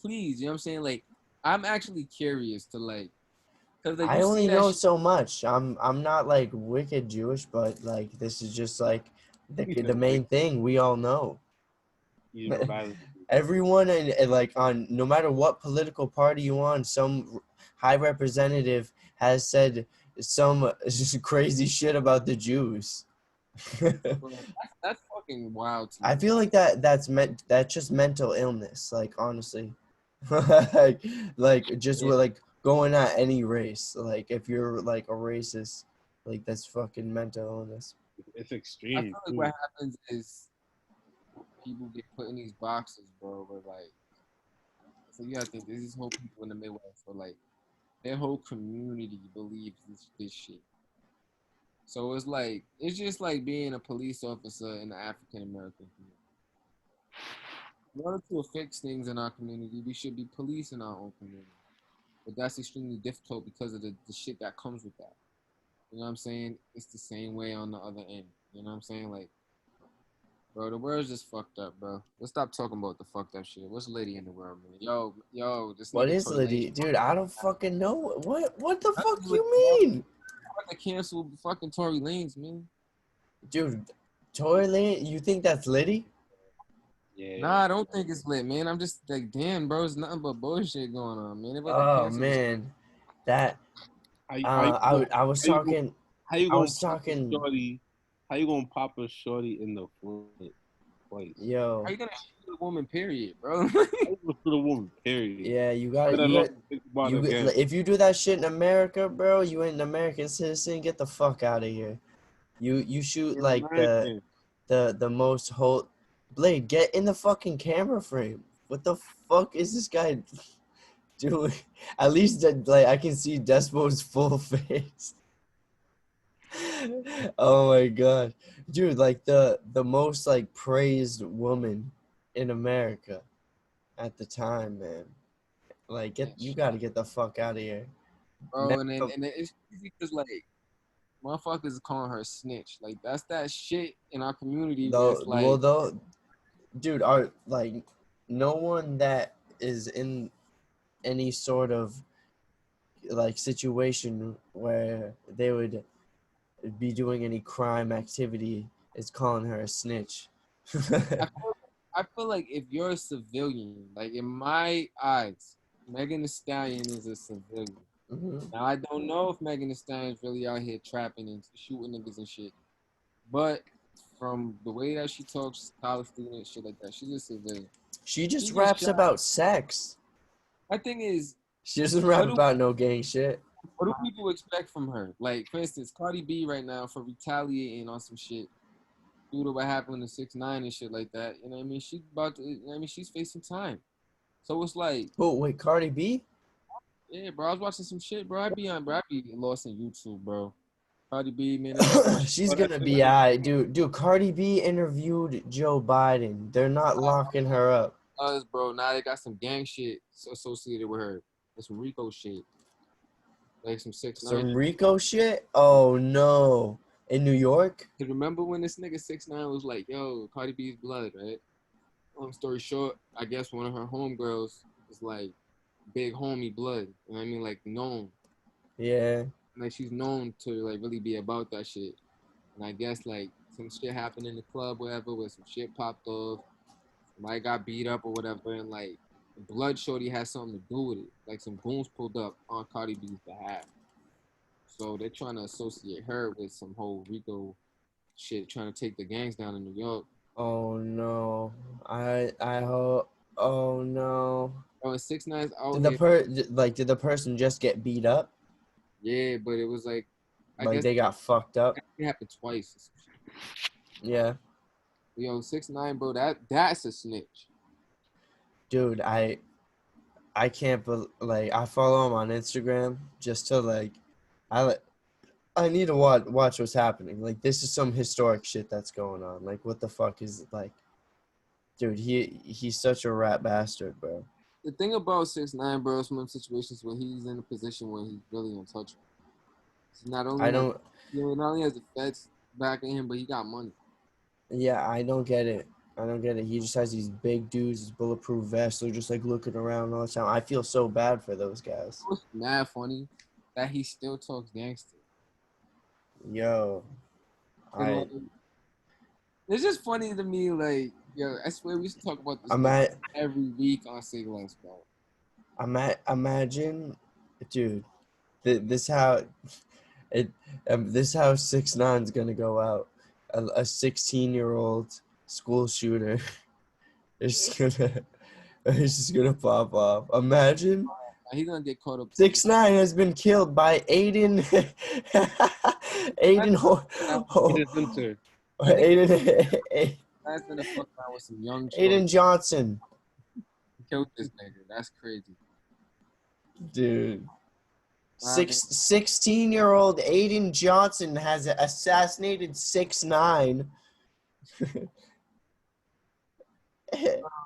please. You know what I'm saying? Like I'm actually curious to like, cause like I you see only that know shit. so much. I'm not like wicked Jewish, but like this is just like He the said, main thing we all know. you know, violence. Everyone and like on no matter what political party you on, some high representative has said some crazy shit about the Jews. Bro, that's fucking wild to I me. feel like that's just mental illness, like honestly. like just Yeah, with like going at any race. Like if you're like a racist, like that's fucking mental illness. It's I extreme feel like too. what happens is people get put in these boxes, bro. Where like, so you gotta think there's these whole people in the Midwest, where like their whole community believes this shit. So it's like it's just like being a police officer in the African American community. In order to fix things in our community, we should be policing our own community. But that's extremely difficult because of the shit that comes with that. You know what I'm saying? It's the same way on the other end. You know what I'm saying? Like, bro, the world's just fucked up, bro. Let's stop talking about the fucked up shit. What's Liddy in the world, man? Yo, this What nigga is Tory Lanez. Liddy? Dude, I don't fucking know. What the fuck Nothing with you bro. mean? Fuck to cancel fucking Tory Lanez, man. Dude, Tory Lane, you think that's Liddy? Yeah. Nah, I don't think it's lit, man. I'm just like, damn, bro, it's nothing but bullshit going on, man. They about to Oh cancel this. man. That How you gonna, I was how you gonna, talking how you I gonna was pop a talking shorty? How you gonna pop a shorty in the foot twice? How yo, you gonna shoot a woman, period, bro? How you gonna shoot a woman? Period. yeah, Let alone think about it you again. if you do that shit in America, bro, you ain't an American citizen, get the fuck out of here. You shoot You're like American. the most whole Blade, get in the fucking camera frame. What the fuck is this guy doing? At least that like I can see Despo's full face. Oh my god. Dude, like the most like praised woman in America at the time, man. Like Yeah, you got to get the fuck out of here. bro, and then it's crazy because like motherfuckers is calling her a snitch. Like that's that shit in our community where Though it's well like, though dude, are like no one that is in any sort of like situation where they would be doing any crime activity is calling her a snitch. I feel, I feel like if you're a civilian, like in my eyes, Megan Thee Stallion is a civilian. Mhm. Now I don't know if Megan Thee Stallion's really out here trapping and shooting niggas and shit, but from the way that she talks, college student and shit like that, she's a civilian. She She just gets raps shot. about sex. My thing is, She doesn't what rap do about no gang shit. what do people expect from her? Like, for instance, Cardi B right now for retaliating on some shit due to what happened to 6ix9ine and shit like that. You know what I mean? She's about to. I mean, she's facing time. So it's like, Oh wait, Cardi B? yeah, bro. I was watching some shit, bro. I be lost in YouTube, bro. Cardi B, man, they talking about shit. She's Oh, that gonna shit be on alright, dude. Dude, Cardi B interviewed Joe Biden. They're not locking her up. Us, bro. Now they got some gang shit associated with her. There's some Rico shit, like some 6ix9ine. Some Rico shit? Oh no. In New York? Cause remember when this nigga 6ix9ine was like, "Yo, Cardi B's blood," right? Long story short, I guess one of her homegirls is like big homie blood. You know what I mean? Like known. Yeah. Like she's known to like really be about that shit. And I guess like some shit happened in the club, whatever, where some shit popped off. Somebody got beat up or whatever, and like Blood Shorty has something to do with it. Like some goons pulled up on Cardi B's behalf. So they're trying to associate her with some whole Rico shit, trying to take the gangs down in New York. Oh no. I hope. Oh no. Oh, 6ix9ine out Did the here. did the person just get beat up? Yeah, but it was like, I Like guess they got fucked up? it happened twice. Yeah. Yo, 6ix9ine, bro, that's a snitch. Dude, I can't like I follow him on Instagram just to like I li- I need to watch what's happening. Like this is some historic shit that's going on. Like what the fuck is like dude, he's such a rat bastard, bro. The thing about 6ix9ine, bro, is some situations where he's in a position where he's really untouchable. So not only I don't not only has the feds backing him, but he got money. yeah, I don't get it. I don't get it. He just has these big dudes, these bulletproof vests. They're just like looking around all the time. I feel so bad for those guys. It was mad funny that he still talks gangster. Yo, And I like, it's just funny to me, like, yo, I swear we used to talk about this I'm nigga at every week on Sig Less, bro. imagine, dude. This how it this how 6ix9ine's gonna go out. A 16-year-old school shooter is gonna is just gonna pop off. Imagine He's gonna get caught up. 6ix9ine has been killed by Aiden Aiden It is Hunter. Aiden That's gonna fuck around with some young children. Aiden Johnson, Killed this nigga. That's crazy. dude. Wow, 16-year-old Aiden Johnson has assassinated 6ix9ine.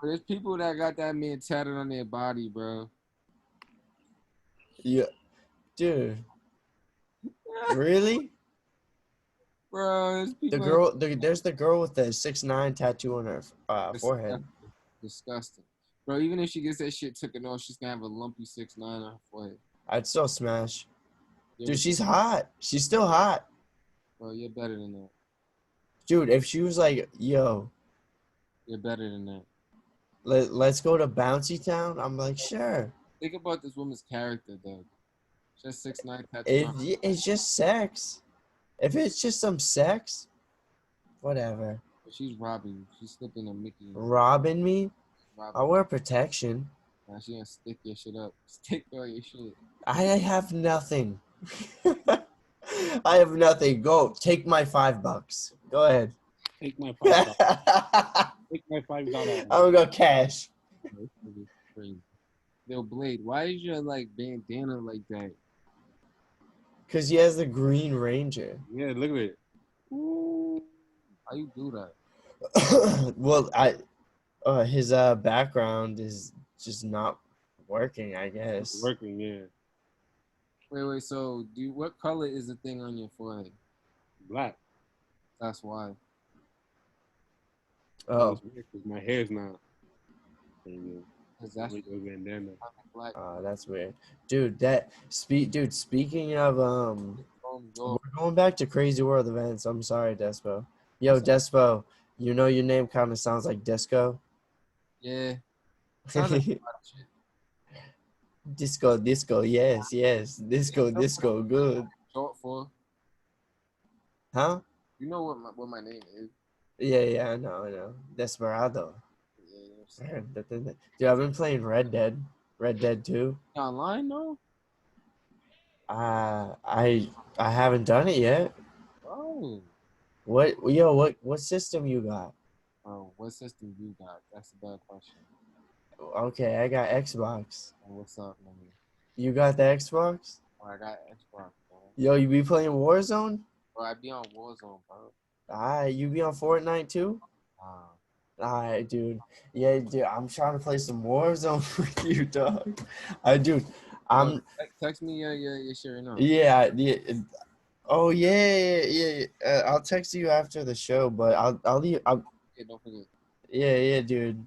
there's people that got that man tatted on their body, bro. Yeah, dude. Really? Bro, there's The people. girl, there's the girl with the 6ix9ine tattoo on her forehead. Disgusting. Bro, even if she gets that shit taken off, she's gonna have a lumpy 6ix9ine on her forehead. I'd still smash. You're, Dude, she's hot. She's still hot. bro, you're better than that. Dude, if she was like, yo, You're better than that. let's go to Bouncy Town, I'm like, sure. Think about this woman's character, though. She has 6ix9ine tattooed on her. It's just sex. If it's just some sex, whatever. She's robbing you. She's slipping a Mickey. Robbing me? Robbing. I'll wear protection. Now she gonna stick your shit up. Stick all your shit. I have nothing. I have nothing. Go take my $5. Go ahead. Take my I'm $5. Take my $5. gonna go cash. This nigga's crazy. Yo, Blade, why is your like bandana like that? Cause he has the Green Ranger. Yeah, look at it. Ooh, how you do that? Well, his background is just not working, I guess. It's working, yeah. Wait. So, what color is the thing on your forehead? Black. That's why. Oh, Because my hair's not. Cause that's With a bandana. black. that's weird, dude. Dude. Speaking of Yo, we're going back to Crazy World events. I'm sorry, Despo. Yo, Despo, you know your name kind of sounds like disco. yeah. Sounds like a lot of shit. Disco, yes, disco, good. Short for. Huh? You know what my name is? Yeah, I know. Desperado. Yeah, you know what I'm saying? Dude, I've been playing Red Dead 2. Online, no? I haven't done it yet. Oh. What system you got? Oh, what system you got? That's a bad question. Okay, I got Xbox. Oh, what's up, man? You got the Xbox? Oh, I got Xbox, bro. Yo, you be playing Warzone? Bro, I be on Warzone, bro. Alright, you be on Fortnite too? Alright, dude. Yeah, dude, I'm trying to play some Warzone with you, dog. I'm Text me your shit right now. yeah. Oh yeah. I'll text you after the show, but I'll leave. Yeah, don't forget. Yeah, dude.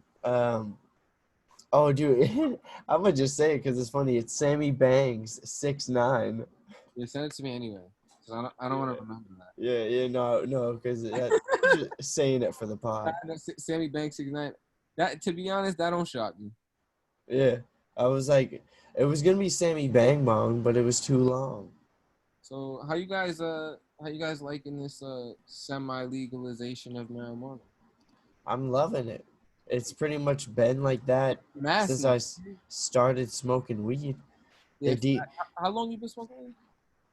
Oh, dude, I'm gonna just say it because it's funny. It's Sammy Bangs 6ix9ine. Yeah, send it to me anyway. Cause I don't want to remember that. Yeah, no, because just saying it for the pod. Sammy Banks 6ix9ine. That, to be honest, that don't shock me. Yeah, I was like, it was gonna be Sammy Bang Bong, but it was too long. So how you guys liking this semi legalization of marijuana? I'm loving it. It's pretty much been like that since Massive. I started smoking weed. Yeah. They de- How long you been smoking weed?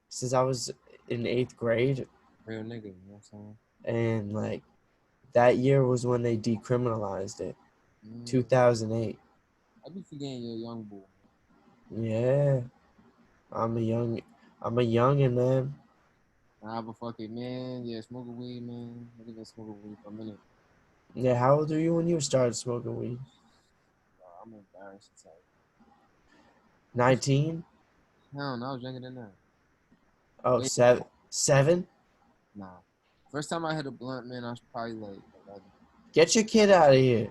since I was in 8th grade, Real nigga, you know what I'm saying? and like that year was when they decriminalized it. Mm, 2008. I be forgetting you're a young boy. Yeah, I'm a young, I'm a youngin', man. Nah, but fuck it, man. Yeah, smoking weed, man. Nigga been smoking weed for a minute. Yeah, how old were you when you started smoking weed? I'm embarrassed to tell you. 19? Hell no, I was younger than that. Oh, Wait, seven? nah. First time I hit a blunt, man, I was probably like 11. Get your kid out of here.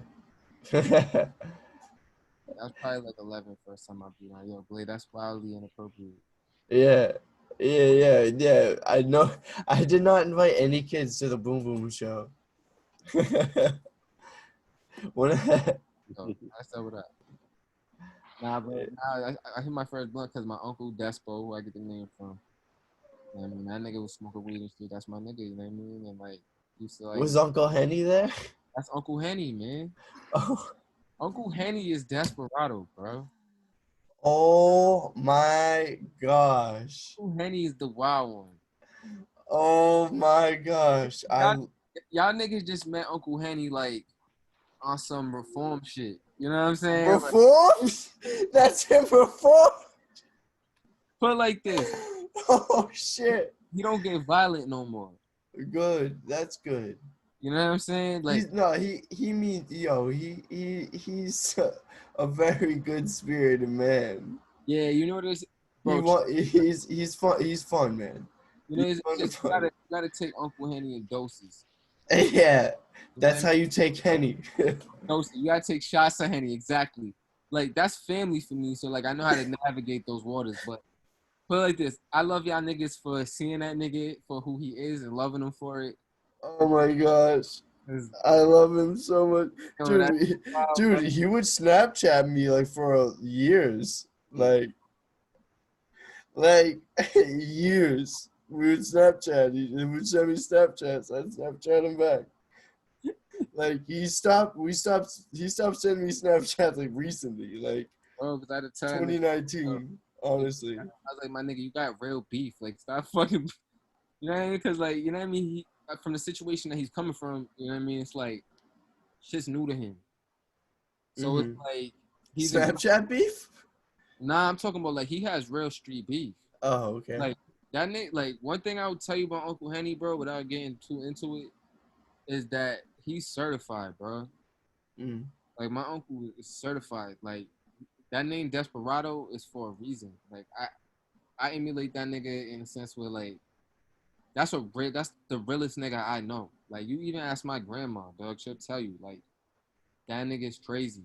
I was probably like 11 first time I beat on. Yo, Blade, that's wildly inappropriate. Yeah, yeah. I know. I did not invite any kids to the Boom Boom show. When Yo, that's up with that. Nah, but nah, I hit my first blunt because my uncle Despo, who I get the name from. You know what I mean? That nigga was smoking weed and shit. That's my nigga, you know what I mean? And like, he used to like, was Uncle Henny there? that's Uncle Henny, man. Oh, Uncle Henny is Desperado, bro. oh my gosh. Uncle Henny is the wild one. Oh my gosh. Y'all, y'all niggas just met Uncle Henny like on some reform shit. You know what I'm saying? Like, Reformed? That's him reformed? put it like this. Oh shit. He don't get violent no more. Good. That's good. You know what I'm saying? Like, He's no, he means he's a very good spirited man. yeah, you know this, He bro. want he's fun, man. You know, He's it's fun to just fun. you gotta take Uncle Henny in doses. Yeah, You know what I that's mean? how you take Henny. Doses. You gotta take shots of Henny, exactly. Like that's family for me, so like I know how to navigate those waters. But put it like this: I love y'all niggas for seeing that nigga for who he is and loving him for it. Oh my gosh. 'Cause, I love him so much. yo, Dude, that's wild, bro. he would Snapchat me like for years. Like years. We would Snapchat. He would send me Snapchats. I'd Snapchat him back. Like he stopped sending me Snapchats like recently, like Bro, because at the time, nigga, 2019, honestly. I was like, my nigga, you got real beef. Like, stop fucking. You know what I mean? Because like, you know what I mean? He from the situation that he's coming from. You know what I mean? It's like shit's new to him. So it's Hmm. like he's a Snapchat beef? nah. I'm talking about like he has real street beef. Oh, okay. Like that nigga. Like one thing I would tell you about Uncle Henny, bro, without getting too into it, is that he's certified, bro. Mm. Like my uncle is certified. Like that name Desperado is for a reason. Like I emulate that nigga in a sense where like that's that's the realest nigga I know. Like you even ask my grandma, dog, she'll tell you like that nigga is crazy.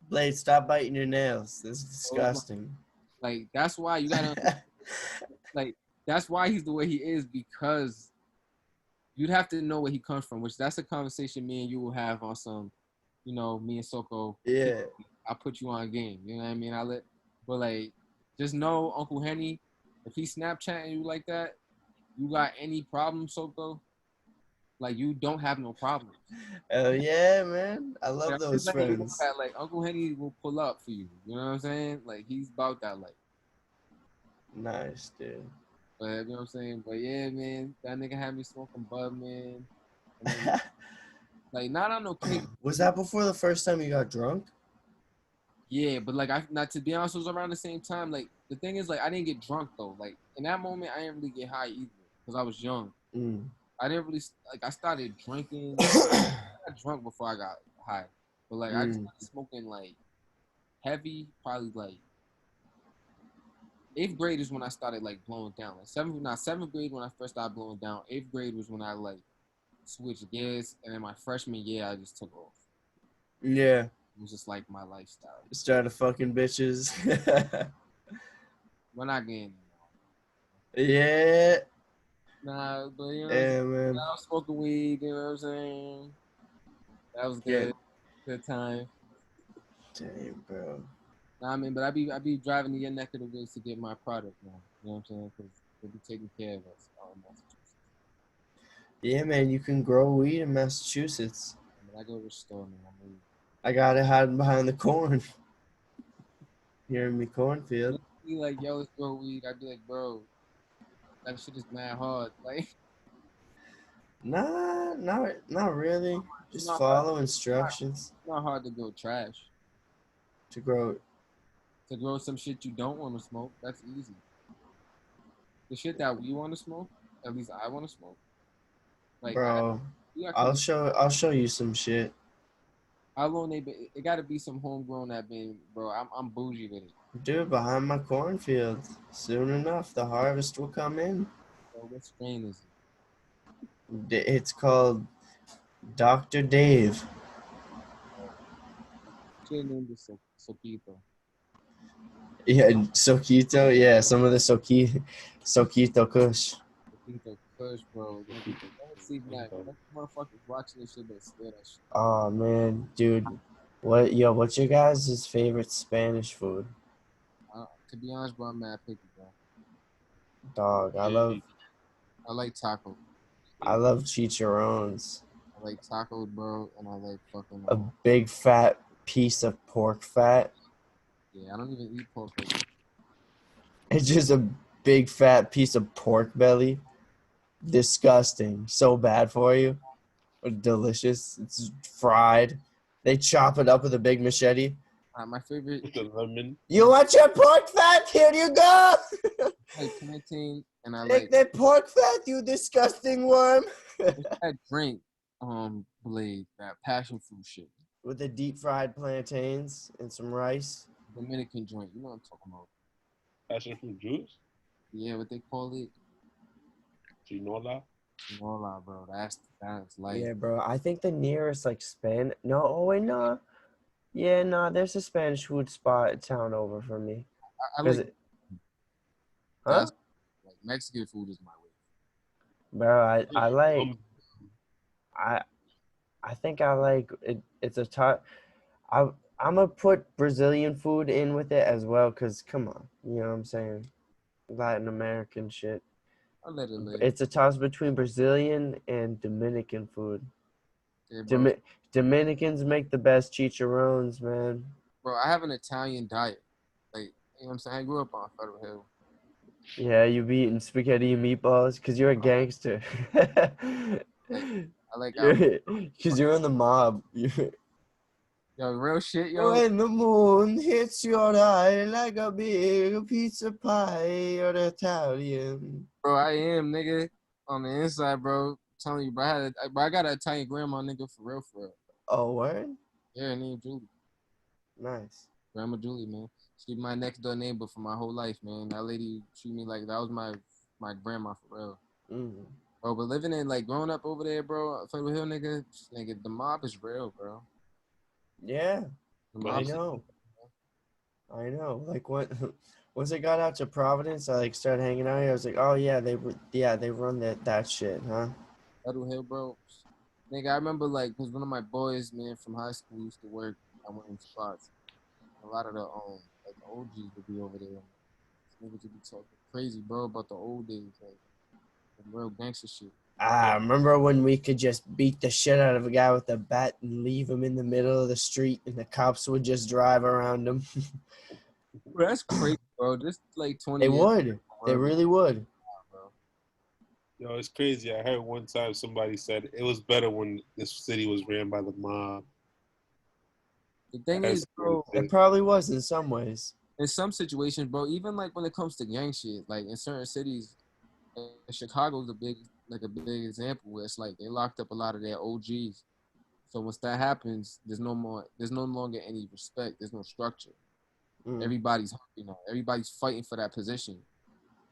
Blade, stop biting your nails. This is So it's disgusting. like that's why you gotta like that's why he's the way he is because you'd have to know where he comes from, which that's a conversation me and you will have on some, you know, me and Soko. Yeah. I put you on game. You know what I mean? But like, just know Uncle Henny, if he's Snapchatting you like that, you got any problems, Soko? Like you don't have no problems. Oh yeah, man. I Yeah, love just those letting you know friends. that like Uncle Henny will pull up for you. You know what I'm saying? Like he's about that like. Nice, dude. But you know what I'm saying? But yeah, man, that nigga had me smoking bud, man. And then like not on no cake. Was that before the first time you got drunk? Yeah, but like I not to be honest, it was around the same time. Like the thing is, like I didn't get drunk though. Like in that moment, I didn't really get high either because I was young. Mm. I didn't really like. I started drinking. I got drunk before I got high, but like I Mm. started smoking like heavy. Probably like 8th grade is when I started like blowing down. Like seventh grade when I first started blowing down. 8th grade was when I like switched gears, and then my freshman year I just took off. Yeah. It was just like my lifestyle. Started fucking bitches. We're not getting Yeah. nah, but you know what I'm saying? Yeah, man. I was smoking weed. You know what I'm saying? That was Yeah. good. Good time. Damn, bro. Nah, I mean, but I be driving to your neck of the woods to get my product now. You know what I'm saying? Because they'll be taking care of us out in Massachusetts. Yeah, man. You can grow weed in Massachusetts. When I go to the store, man, I'm leaving. I got it hiding behind the corn. Hearing me When cornfield. they be like, yo, let's grow weed, I'd be like, bro, that shit is mad hard. Like, Nah, not really. it's Just not hard. follow instructions It's not hard to grow trash. to grow. To grow some shit you don't want to smoke, that's easy. The shit that we want to smoke, at least I want to smoke. Like, Bro, you got I'll show you some shit. how long they been? It got to be some homegrown that been, bro. I'm bougie with it. Dude, behind my cornfield. Soon enough, the harvest will come in. Bro, what strain is it? It's called Dr. Dave. Shit named is Sokito. Yeah, Soquito. Yeah, some of the Soquito Kush. Sokito Kush, bro. Don't see that. Motherfuckers watching this shit, but steal that shit. Oh man, dude. What's your guys' favorite Spanish food? To be honest, bro, I'm mad picky, bro. Dog, I like taco. I love chicharrones. I like tacos, bro, and I like fucking. A big fat piece of pork fat. Yeah, I don't even eat pork like that. It's just a big fat piece of pork belly. Disgusting. So bad for you. But delicious. It's fried. They chop it up with a big machete. My favorite, With the lemon. You want your pork fat? Here you go. I like plantain, and I Take like that pork fat, you disgusting worm. that drink, Blade, that passion fruit shit, With the deep fried plantains and some rice. Dominican joint. You know what I'm talking about? Passion fruit juice. Yeah, what they call it? Chinola. Nola, bro. That's like Yeah, bro. I think the nearest like No, oh wait, no. Yeah, no. There's a Spanish food spot town over from me. I Cause like huh? that's like Mexican food is my way. Bro, I like Um, I I think I like it. It's a top. I I'm gonna put Brazilian food in with it as well. Cause come on, you know what I'm saying? Latin American shit. I let it live. It's a toss between Brazilian and Dominican food. Yeah, bro. Domi- Dominicans make the best chicharrones, man. Bro, I have an Italian diet. Like, you know what I'm saying? I grew up on Federal Hill. Yeah, you be eating spaghetti and meatballs because you're a gangster. Like, I like out. Because you're in the mob. Yo, real shit, yo. When the moon hits your eye like a big pizza pie, you're Italian. Bro, I am, nigga. On the inside, bro. I'm telling you, bro. I got an Italian grandma, nigga, for real, for real. Oh, word? Yeah, her name Julie. Nice. Grandma Julie, man. She my next door neighbor for my whole life, man. That lady treated me like that was my grandma for real. Mm. Bro, but living in like growing up over there, bro, Federal Hill, nigga, the mob is real, bro. Yeah, The I mob. know. I know. Like what? Once I got out to Providence, I like started hanging out here. I was like, oh yeah, they run that shit, huh? Federal Hill, bro. Nigga, I remember like, cause one of my boys, man, from high school used to work at one of them spots. A lot of the like the OGs would be over there. Niggas would be talking crazy, bro, about the old days, like the real gangster shit. Ah, remember when we could just beat the shit out of a guy with a bat and leave him in the middle of the street, and the cops would just drive around him? Bro, that's crazy, bro. Just like 20 They years, would. They really would. bro. yo, it's crazy. I heard one time somebody said it was better when this city was ran by the mob. The thing is, That's bro, It probably was in some ways. in some situations, bro, even like when it comes to gang shit, like in certain cities, Chicago's a big example where it's like they locked up a lot of their OGs. So once that happens, there's no longer any respect. There's no structure. Mm. Everybody's fighting for that position.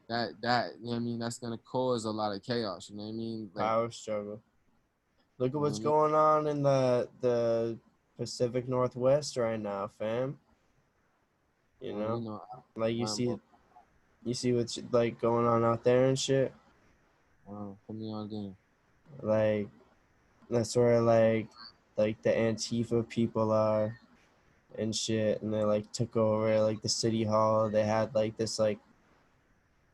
That you know what I mean. That's gonna cause a lot of chaos. You know what I mean? Like, Power struggle. Look at you know what what's I mean? going on in the Pacific Northwest right now, fam. You You know, know, like bro, you see what's like going on out there and shit. put me on game. Like that's where like the Antifa people are and shit, and they like took over like the city hall. They had like this like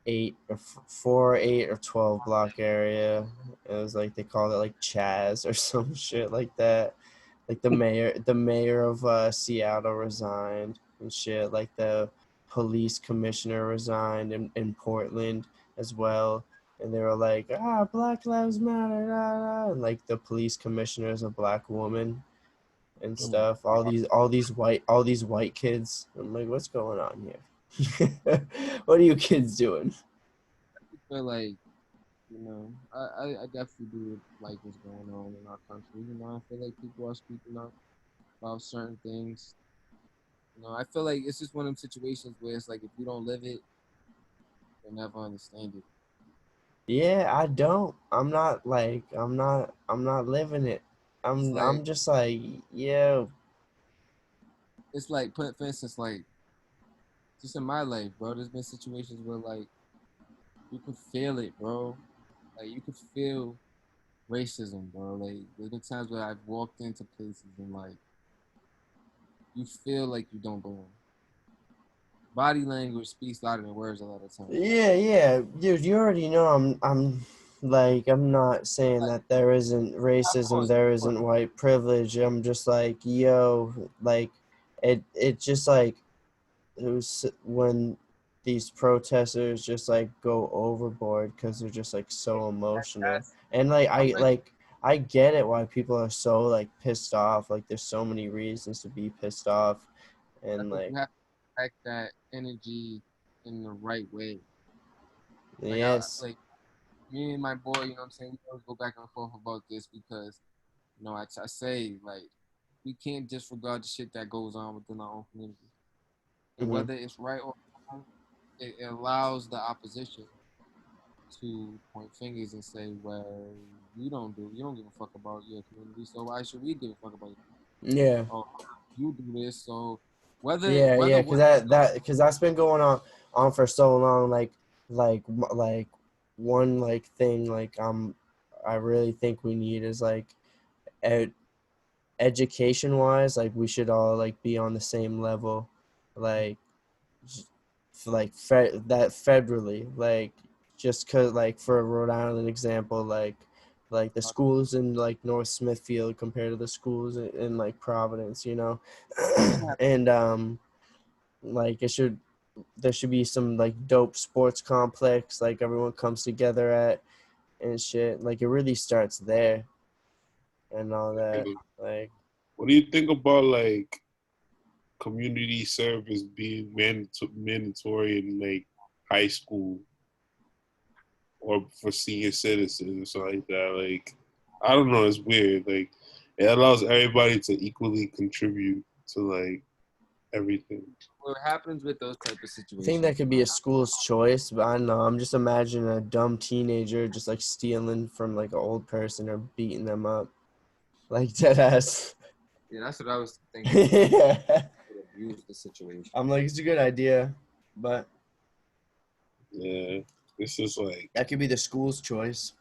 8 or 12 block area. It was like they called it like Chaz or some shit like that. Like the mayor of Seattle resigned and shit. Like the police commissioner resigned in Portland as well. And they were like, Black Lives Matter, and like the police commissioner is a black woman and stuff. All these white kids. I'm like, what's going on here? What are you kids doing? I feel like, I definitely do like what's going on in our country. I feel like people are speaking up about certain things. I feel like it's just one of them situations where it's like if you don't live it, you'll never understand it. Yeah, I don't. I'm not living it. It's I'm like just like, yo, for instance, like just in my life, bro. There's been situations where like you could feel it, bro. Like you could feel racism, bro. Like there's been times where I've walked into places and like you feel like you don't belong. Body language speaks louder than words a lot of times. yeah, dude, you already know I'm not saying Like, that there isn't racism, pause, there pause. isn't white privilege. I'm just like, yo, like it just like when these protesters just like go overboard because they're just like so emotional. That's And like I'm I get it why people are so like pissed off. Like there's so many reasons to be pissed off. I And think like, you have to act that energy in the right way. Like yes, like me and my boy, what I'm saying, we always go back and forth about this because I say like we can't disregard the shit that goes on within our own community, and hmm whether it's right or wrong, it allows the opposition to point fingers and say, well, you don't give a fuck about your community, so why should we give a fuck about you? yeah. Oh, you do this, so Yeah, what because that's been going on for so long. Like one like thing like I really think we need is like ed- education wise, like we should all like be on the same level, like that federally, like just cause like for a Rhode Island example, like the schools in like North Smithfield compared to the schools in like Providence, and like there should be some like dope sports complex like everyone comes together at and shit. Like it really starts there and all that. Like What do you think about like community service being mandatory in like high school or for senior citizens or something like that? Like, I don't know. It's weird. Like, it allows everybody to equally contribute to like everything. what happens with those type of I think situations, that could be bro? a school's choice, but I don't know. I'm just imagining a dumb teenager just like stealing from like an old person or beating them up. Like dead ass. Yeah, that's what I was thinking. Yeah. Abuse the situation. I'm like, it's a good idea, but Yeah, it's just like, that could be the school's choice.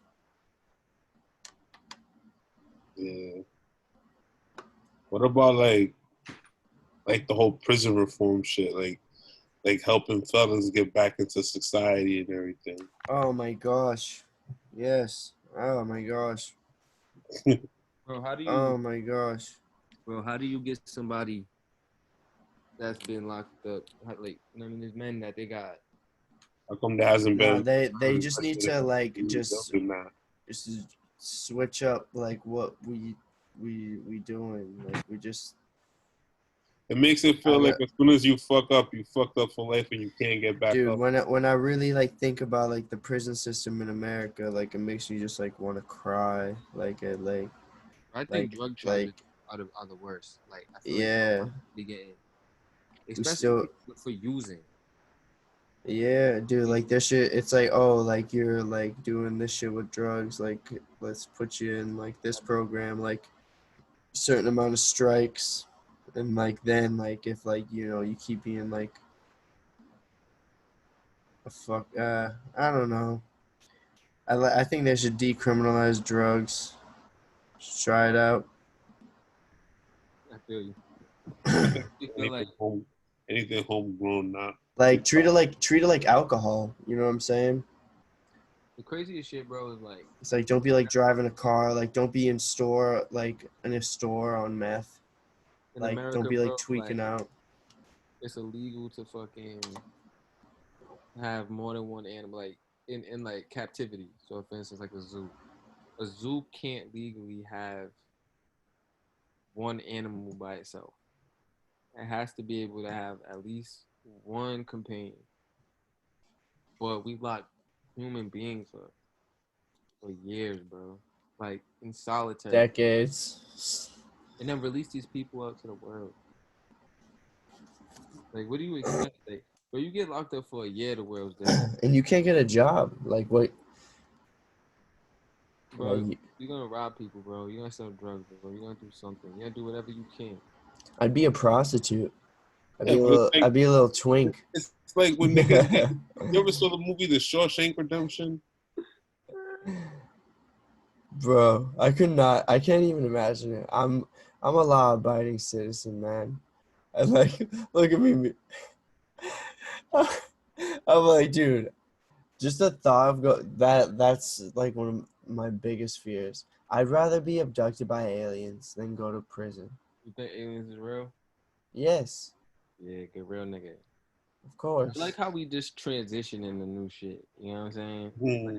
yeah. What about like the whole prison reform shit? Like helping fellas get back into society and everything. Oh my gosh. Yes. Oh my gosh. Bro, Oh my gosh. how do you get somebody that's been locked up? Like, I mean, there's men that they got. How come there hasn't No, been they just need to like done that? just switch up like what we doing. Like we just It makes it I feel like let as soon as you fuck up, you fucked up for life and you can't get back dude up. when I really like think about like the prison system in America, like it makes me just like want to cry. Like it I think like drug like charges are the worst. Like, I feel like yeah, they getting, we especially still for using. yeah, dude, Like, like this shit, it's like, oh, like you're like doing this shit with drugs, like let's put you in like this program, like certain amount of strikes, and like then like if like you keep being like a fuck, I don't know. I think they should decriminalize drugs. Just try it out. I feel you. Anything, You feel like anything home, anything homegrown, not. Like treat it like alcohol. You know what I'm saying? The craziest shit, bro, is like It's like don't be like driving a car, like don't be in store like in a store on meth. in Like don't America, be like bro, like tweaking out. it's illegal to fucking have more than one animal, like in like captivity. So, for instance, like a zoo can't legally have one animal by itself. It has to be able to have at least one companion. But we lock human beings up for years, bro. Like in solitary, Decades. and then release these people out to the world. Like, what do you expect? Like, bro, you get locked up for a year, the world's different, And you can't get a job. Like what bro. like You're gonna rob people, bro. You're gonna sell drugs, bro. You're gonna do something. You're gonna do whatever you can. I'd be a prostitute. Yeah, but it's like I'd be a little twink. it's like when niggas get. You ever saw the movie The Shawshank Redemption? Bro, I can't even imagine it. I'm a law abiding citizen, man. And like look at me. I'm like, dude, just the thought of that's like one of my biggest fears. I'd rather be abducted by aliens than go to prison. You think aliens is real? Yes, Yeah, get real, nigga. of I like course. how we just transition into new shit. You know what I'm saying? Hmm.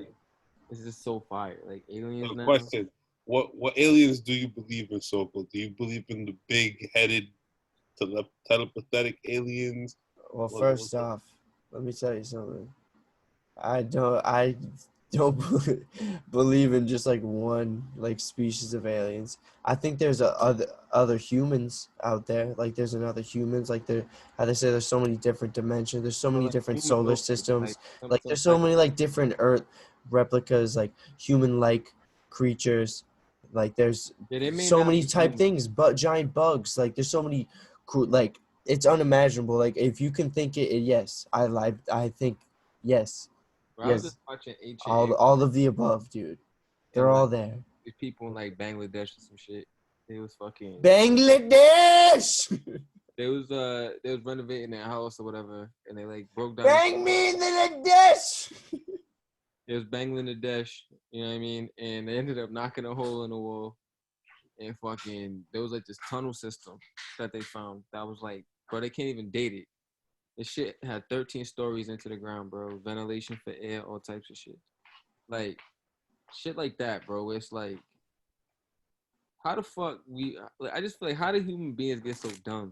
This is so fire. Like aliens So now. question: What aliens do you believe in, Sokol? Do you believe in the big-headed, telepathic aliens? Well, What, first off, let me tell you something. I don't believe in just like one like species of aliens. I think there's other humans out there. Like there's another humans. Like there, how they say there's so many different dimensions. There's so But many like different solar humanoid, like systems. Like some there's so type of many like different Earth replicas, like human-like creatures. Like there's yeah, they may so not many be type human. things, but giant bugs. Like there's so many cool. Like it's unimaginable. Like if you can think it, yes, I lied. I think yes. Bro, I was just Yes, watching Ancient all of the above, dude. They're and like all there. these people in like Bangladesh or some shit. They was fucking Bangladesh! they was renovating their house or whatever, and they like broke down. Bang me in the dish! It was Bangladesh, you know what I mean? And they ended up knocking a hole in the wall, and fucking there was like this tunnel system that they found that was like, bro, they can't even date it. This shit had 13 stories into the ground, bro. Ventilation for air, all types of shit. Like shit like that, bro. It's like how the fuck we? Like, I just feel like how do human beings get so dumb?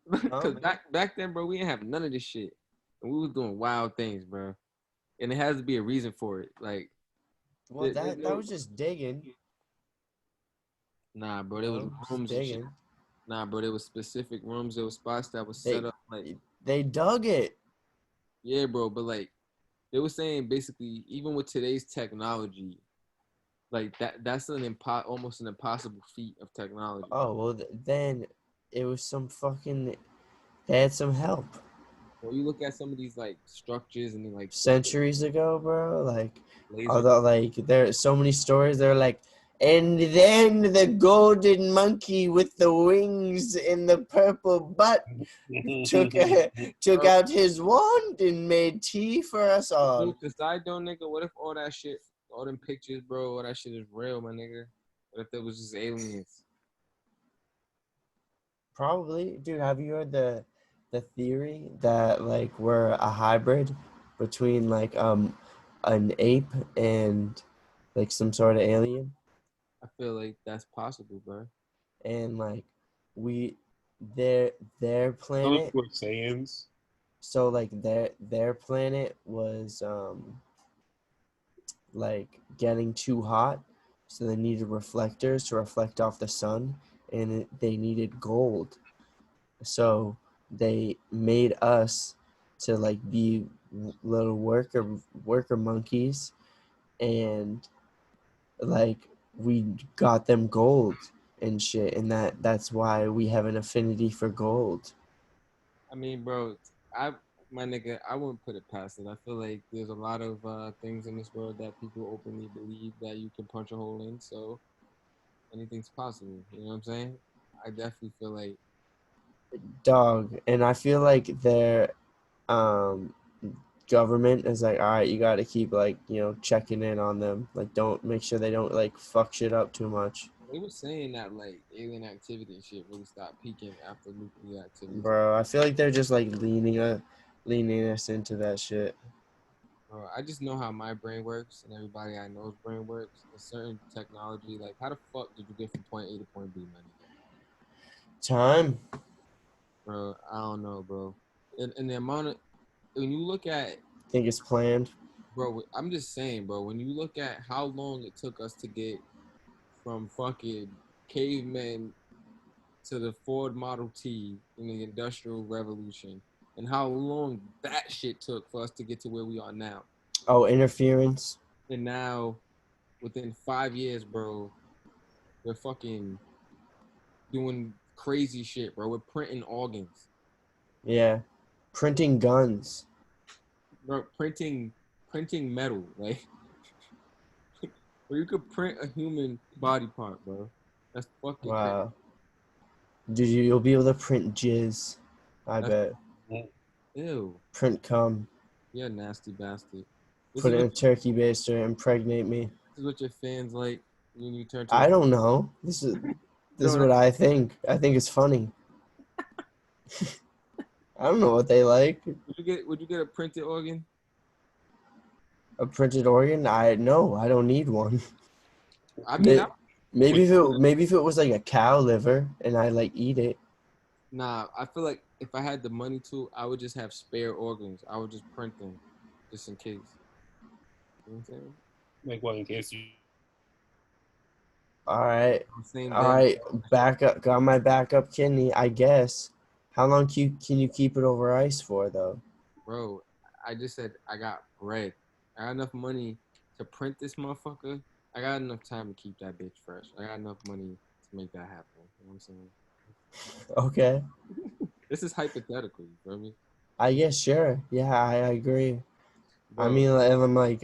Because back then, bro, we didn't have none of this shit, and we was doing wild things, bro. And it has to be a reason for it. Like, Well, there's that no was just digging. nah, bro. There was No, just rooms and shit. digging. Nah, bro. There was specific rooms. There was spots that was set They up. Like, they dug it. yeah, bro. But like, they were saying basically, even with today's technology, like that's almost an impossible feat of technology. Oh well, then it was some fucking. They had some help When you look at some of these like structures and then like centuries ago, bro. Like, laser, although like there's so many stories. They're like, and then the golden monkey with the wings and the purple butt took took bro. out his wand and made tea for us all. Dude, cause I don't, nigga. What if all that shit, all them pictures, bro, all that shit is real, my nigga? What if it was just aliens? Probably, dude. Have you heard the theory that like we're a hybrid between like an ape and like some sort of alien, I feel like that's possible, bro. and like we their None of planet. were Saiyans. So like their planet was like getting too hot, so they needed reflectors to reflect off the sun, and they needed gold. So they made us to like be little worker monkeys, and like we got them gold and shit, and that's why we have an affinity for gold. I mean, bro, I my nigga, I wouldn't put it past it. I feel like there's a lot of things in this world that people openly believe that you can punch a hole in. So anything's possible. You know what I'm saying? I definitely feel like Dog, and I feel like they're um government is like, all right, you got to keep like, you know, checking in on them. Like, don't make sure they don't like fuck shit up too much. They were saying that like alien activity and shit really stopped peaking after nuclear activity. Bro, I feel like they're just like leaning us into that shit. Bro, I just know how my brain works and everybody I know's brain works. A certain technology, like how the fuck did you get from point A to point B, my nigga? Time. Bro, I don't know, bro. And the amount of when you look at, Think it's planned. bro, I'm just saying, bro, when you look at how long it took us to get from fucking cavemen to the Ford Model T in the Industrial Revolution, and how long that shit took for us to get to where we are now. Oh, interference. And now, within 5 years, bro, we're fucking doing crazy shit, bro. We're printing organs, Yeah. Printing guns. bro. Printing metal, like where you could print a human body part, bro. That's fucking crazy. Wow. You'll be able to print jizz. I That's bet. ew. Print cum. You're a nasty bastard. This Put is it in what a turkey baster. Impregnate me. this is what your fans like when you turn to I the. don't know. This is Don't what I think. I think it's funny. I don't know what they like. would you get a printed organ? A printed organ? I no. I don't need one. I mean, Maybe if it was like a cow liver and I like eat it. nah. I feel like if I had the money to, I would just have spare organs. I would just print them, just in case. You know what I'm saying? Like what? In case you. All right. Same All day, right. Backup. Got my backup kidney. I guess. How long can you keep it over ice for though? bro. I just said I got bread. I got enough money to print this motherfucker. I got enough time to keep that bitch fresh. I got enough money to make that happen. You know what I'm saying? Okay. This is hypothetical. You feel me, I guess sure. Yeah, I agree. I bro? mean, I'm like,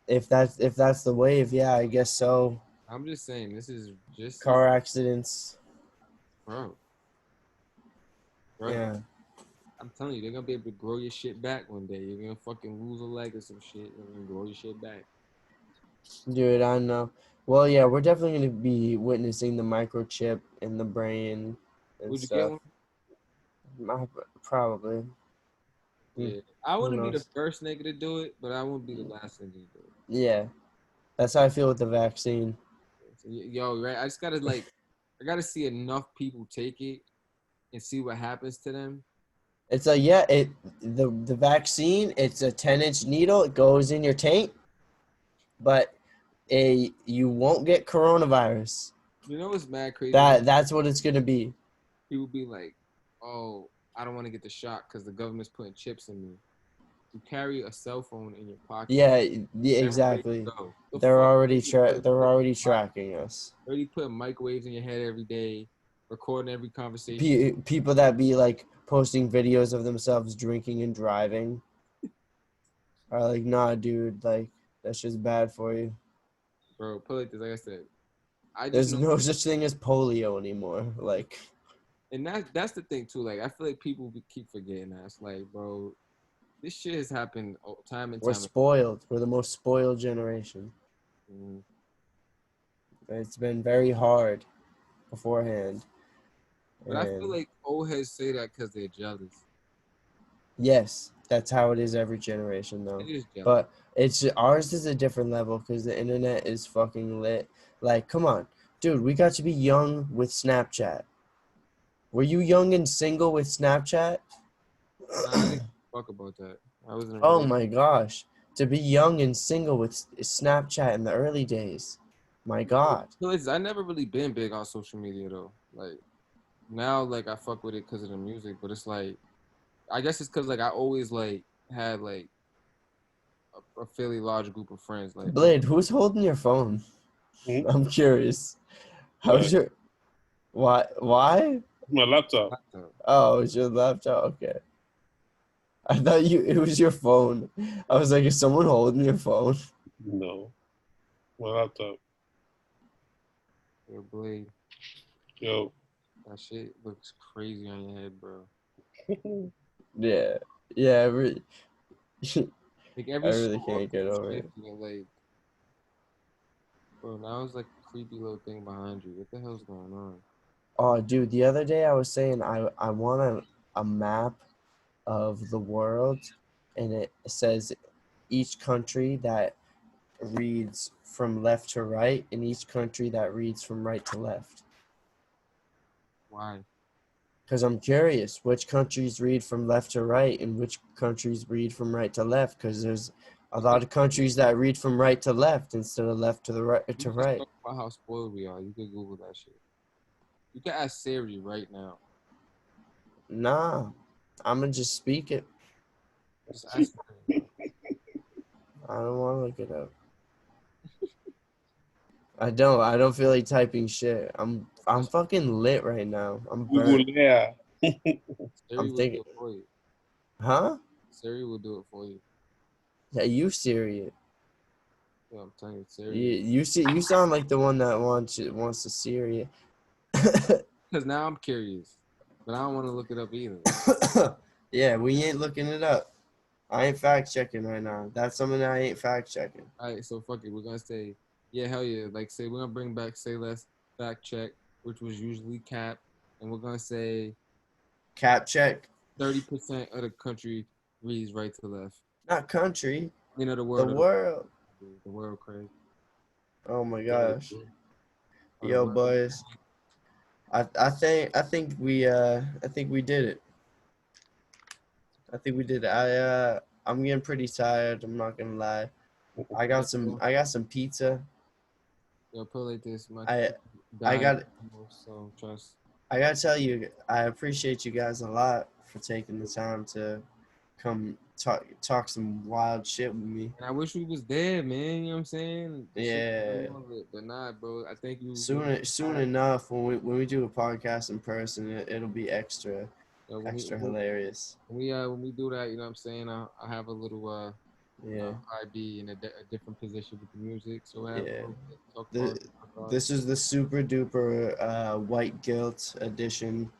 if that's the wave, yeah, I guess so. I'm just saying this is just Car accidents. bro, bro. Yeah. I'm telling you, they're gonna be able to grow your shit back one day. You're gonna fucking lose a leg or some shit and grow your shit back. Dude, I know. Well, yeah, we're definitely going to be witnessing the microchip in the brain and Would you get stuff. one? Probably. Hmm, Yeah, I who wouldn't be the knows? first nigga to do it, but I wouldn't be the last nigga to do it. Yeah, that's how I feel with the vaccine. So, yo, right? I just gotta like, I gotta see enough people take it and see what happens to them. It's like, yeah, the vaccine, it's a 10-inch needle. It goes in your tank, but you won't get coronavirus. You know what's mad crazy about That's what it's going to be. people be like, oh, I don't want to get the shot because the government's putting chips in me. You carry a cell phone in your pocket. Yeah, Everywhere you exactly. go. The fuck you put They're chips in already your pocket? tracking us. Already put microwaves in your head every day, recording every conversation. People that be like posting videos of themselves drinking and driving are like, nah, dude, like that's just bad for you. Bro, put it like this, like I said, I just There's know, no such thing as polio anymore. Like, and that's the thing too. Like I feel like people keep forgetting that. It's like, bro, this shit has happened time and we're time. spoiled. We're the most spoiled generation. Mm. It's been very hard beforehand. But I feel And like old heads say that because they're jealous. yes, that's how it is every generation though. They're just jealous. But it's ours is a different level because the internet is fucking lit. Like, come on, dude, we got to be young with Snapchat. Were you young and single with Snapchat? Nah, I didn't fuck about that. I was in a Oh relationship. my gosh. To be young and single with Snapchat in the early days. My God. I never really been big on social media though. Like now, like I fuck with it because of the music, but it's like I guess it's because like I always like had like a fairly large group of friends. Like Blade, who's holding your phone? Hmm? I'm curious. How's What? your why? My laptop. laptop. Oh, it's your laptop. Okay. I thought it was your phone. I was like, is someone holding your phone? No. My laptop. Your blade. Yo. That shit looks crazy on your head, bro. Yeah. Yeah, Like I every really show can't get over it. like, bro, now it's like a creepy little thing behind you. What the hell's going on? Oh, dude, the other day I was saying I want a map of the world, and it says each country that reads from left to right, and each country that reads from right to left. Why? Because I'm curious which countries read from left to right and which countries read from right to left. Because there's a lot of countries that read from right to left instead of left to the right You to just right. talk about how spoiled we are. You could Google that shit. You can ask Siri right now. Nah, I'ma just speak it. Just ask Siri. I don't want to look it up. I don't. I don't feel like typing shit. I'm fucking lit right now. I'm Google, burnt. yeah. Siri I'm will do thinking, it for you. huh? Siri will do it for you. Yeah, you serious? Yeah, I'm telling you, Siri. You sound like the one that wants to Syria. Because now I'm curious, but I don't want to look it up either. Yeah, we ain't looking it up. I ain't fact checking right now. That's something that I ain't fact checking. All right, so fuck it. We're gonna say, yeah, hell yeah. Like, say we're gonna bring back say less fact check, which was usually cap, and we're gonna say Cap check. 30% of the country reads right to left. Not country. You know the The world, world. the world, Craig. Oh my gosh. Or the Yo, world. boys. I think we did it. I think we did it. I'm getting pretty tired. I'm not gonna lie. I got some pizza. Yo, put it like this. My I kid I died got almost, so trust. I gotta tell you, I appreciate you guys a lot for taking the time to come talk some wild shit with me. And I wish we was there, man. You know what I'm saying? The shit was Yeah. really all lit, but nah, bro. I think Soon enough, when we do a podcast in person, it'll be extra when extra hilarious. when we do that, you know what I'm saying? I have a little Yeah. I be in a different position with the music, so I have a Yeah. little bit talk The about. this is the super duper white guilt edition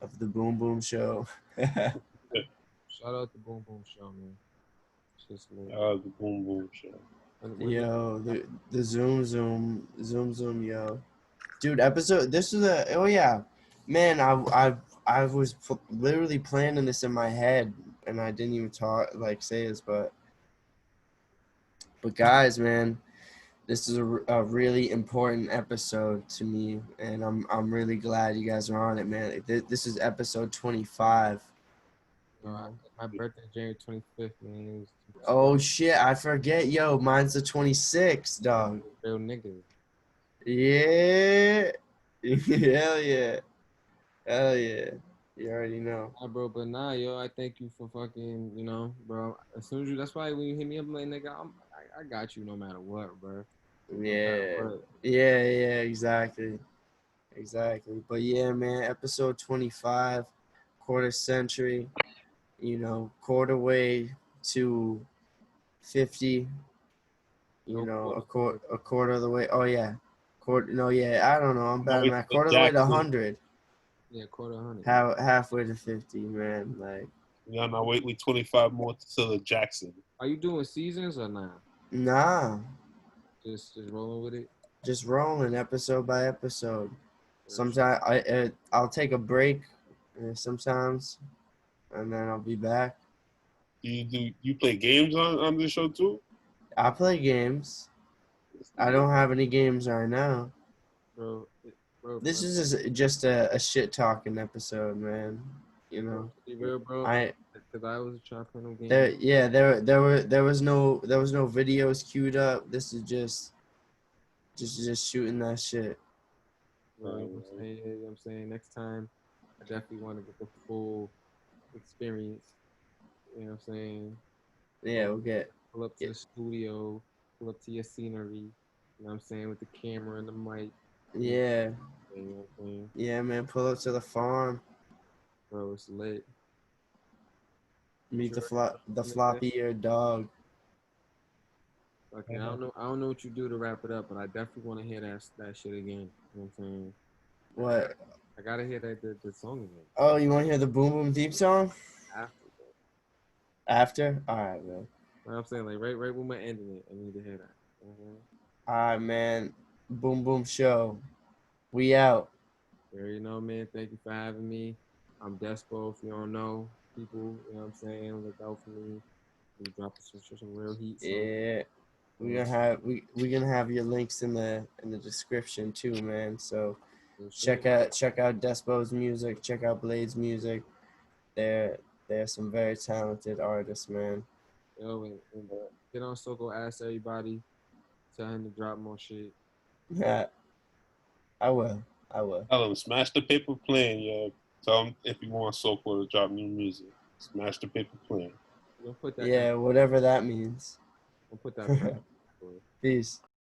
of the Boom Boom Show. Shout out to Boom Boom Show, man. It's just lit. The Boom Boom Show. When Yo, the zoom yo. Dude, episode. This is a. Oh yeah, man. I was literally planning this in my head, and I didn't even say this, but guys, man, this is a really important episode to me, and I'm really glad you guys are on it, man. This is episode 25. You know. my birthday January 25th, man. It was Oh shit, I forget, yo. Mine's the 26th, dog. real nigga. Yeah. Hell yeah. Hell yeah. You already know. Nah, bro, but nah, yo, I thank you for fucking, bro. As soon as that's why when you hit me up, I'm like, nigga, I got you no matter what, bro. No matter Yeah. what. Yeah, exactly. Exactly. But yeah, man, episode 25, quarter century, quarter way to 50, No a quarter of the way. Oh yeah. Quarter no, yeah, I don't know. I'm bad No, at it's math. the Quarter of the way to Jackson. 100. Yeah, quarter 100. Halfway to 50, man. Like, Yeah, no, wait, we 25 more to the Jackson. Are you doing seasons or not? nah. Just rolling with it. Just rolling episode by episode. For sure. Sometimes I'll take a break, sometimes, and then I'll be back. You play games on this show too? I play games. I don't have any games right now. Bro, This is just a shit talking episode, man. You bro, know, to be real, bro. I Because I was trying to play no games. there was no videos queued up. This is just shooting that shit. Bro, you know what I'm saying? Next time, I definitely want to get the full experience. You know what I'm saying? Yeah, we'll get Pull up to the studio, pull up to your scenery. You know what I'm saying? With the camera and the mic. yeah. You know what I'm saying? Yeah, man, pull up to the farm. Bro, it's lit. Meet Sure. the floppy eared dog. Okay, I don't know what you do to wrap it up, but I definitely want to hear that shit again. You know what I'm saying? What? I gotta hear the song again. Oh, you want to hear the Boom Boom Deep song? After, bro. After? All right, man. Like I'm saying, like right when we're ending it, I need to hear that. All right, man. Boom Boom Show. We out. You know, man. Thank you for having me. I'm Despo. If you don't know people, you know what I'm saying. Look out for me. We dropping some real heat. So Yeah. We're gonna have your links in the description too, man. So check out Despo's music, check out Blade's music. They're they're some very talented artists, man. Yo, and get on Soko. Ask everybody. Tell him to drop more shit. Yeah, I will. I will. Tell them smash the paper plane, yo. Tell them if you want Soko to drop new music, smash the paper plane. We'll put that. Yeah, whatever that means. We'll put that. Peace.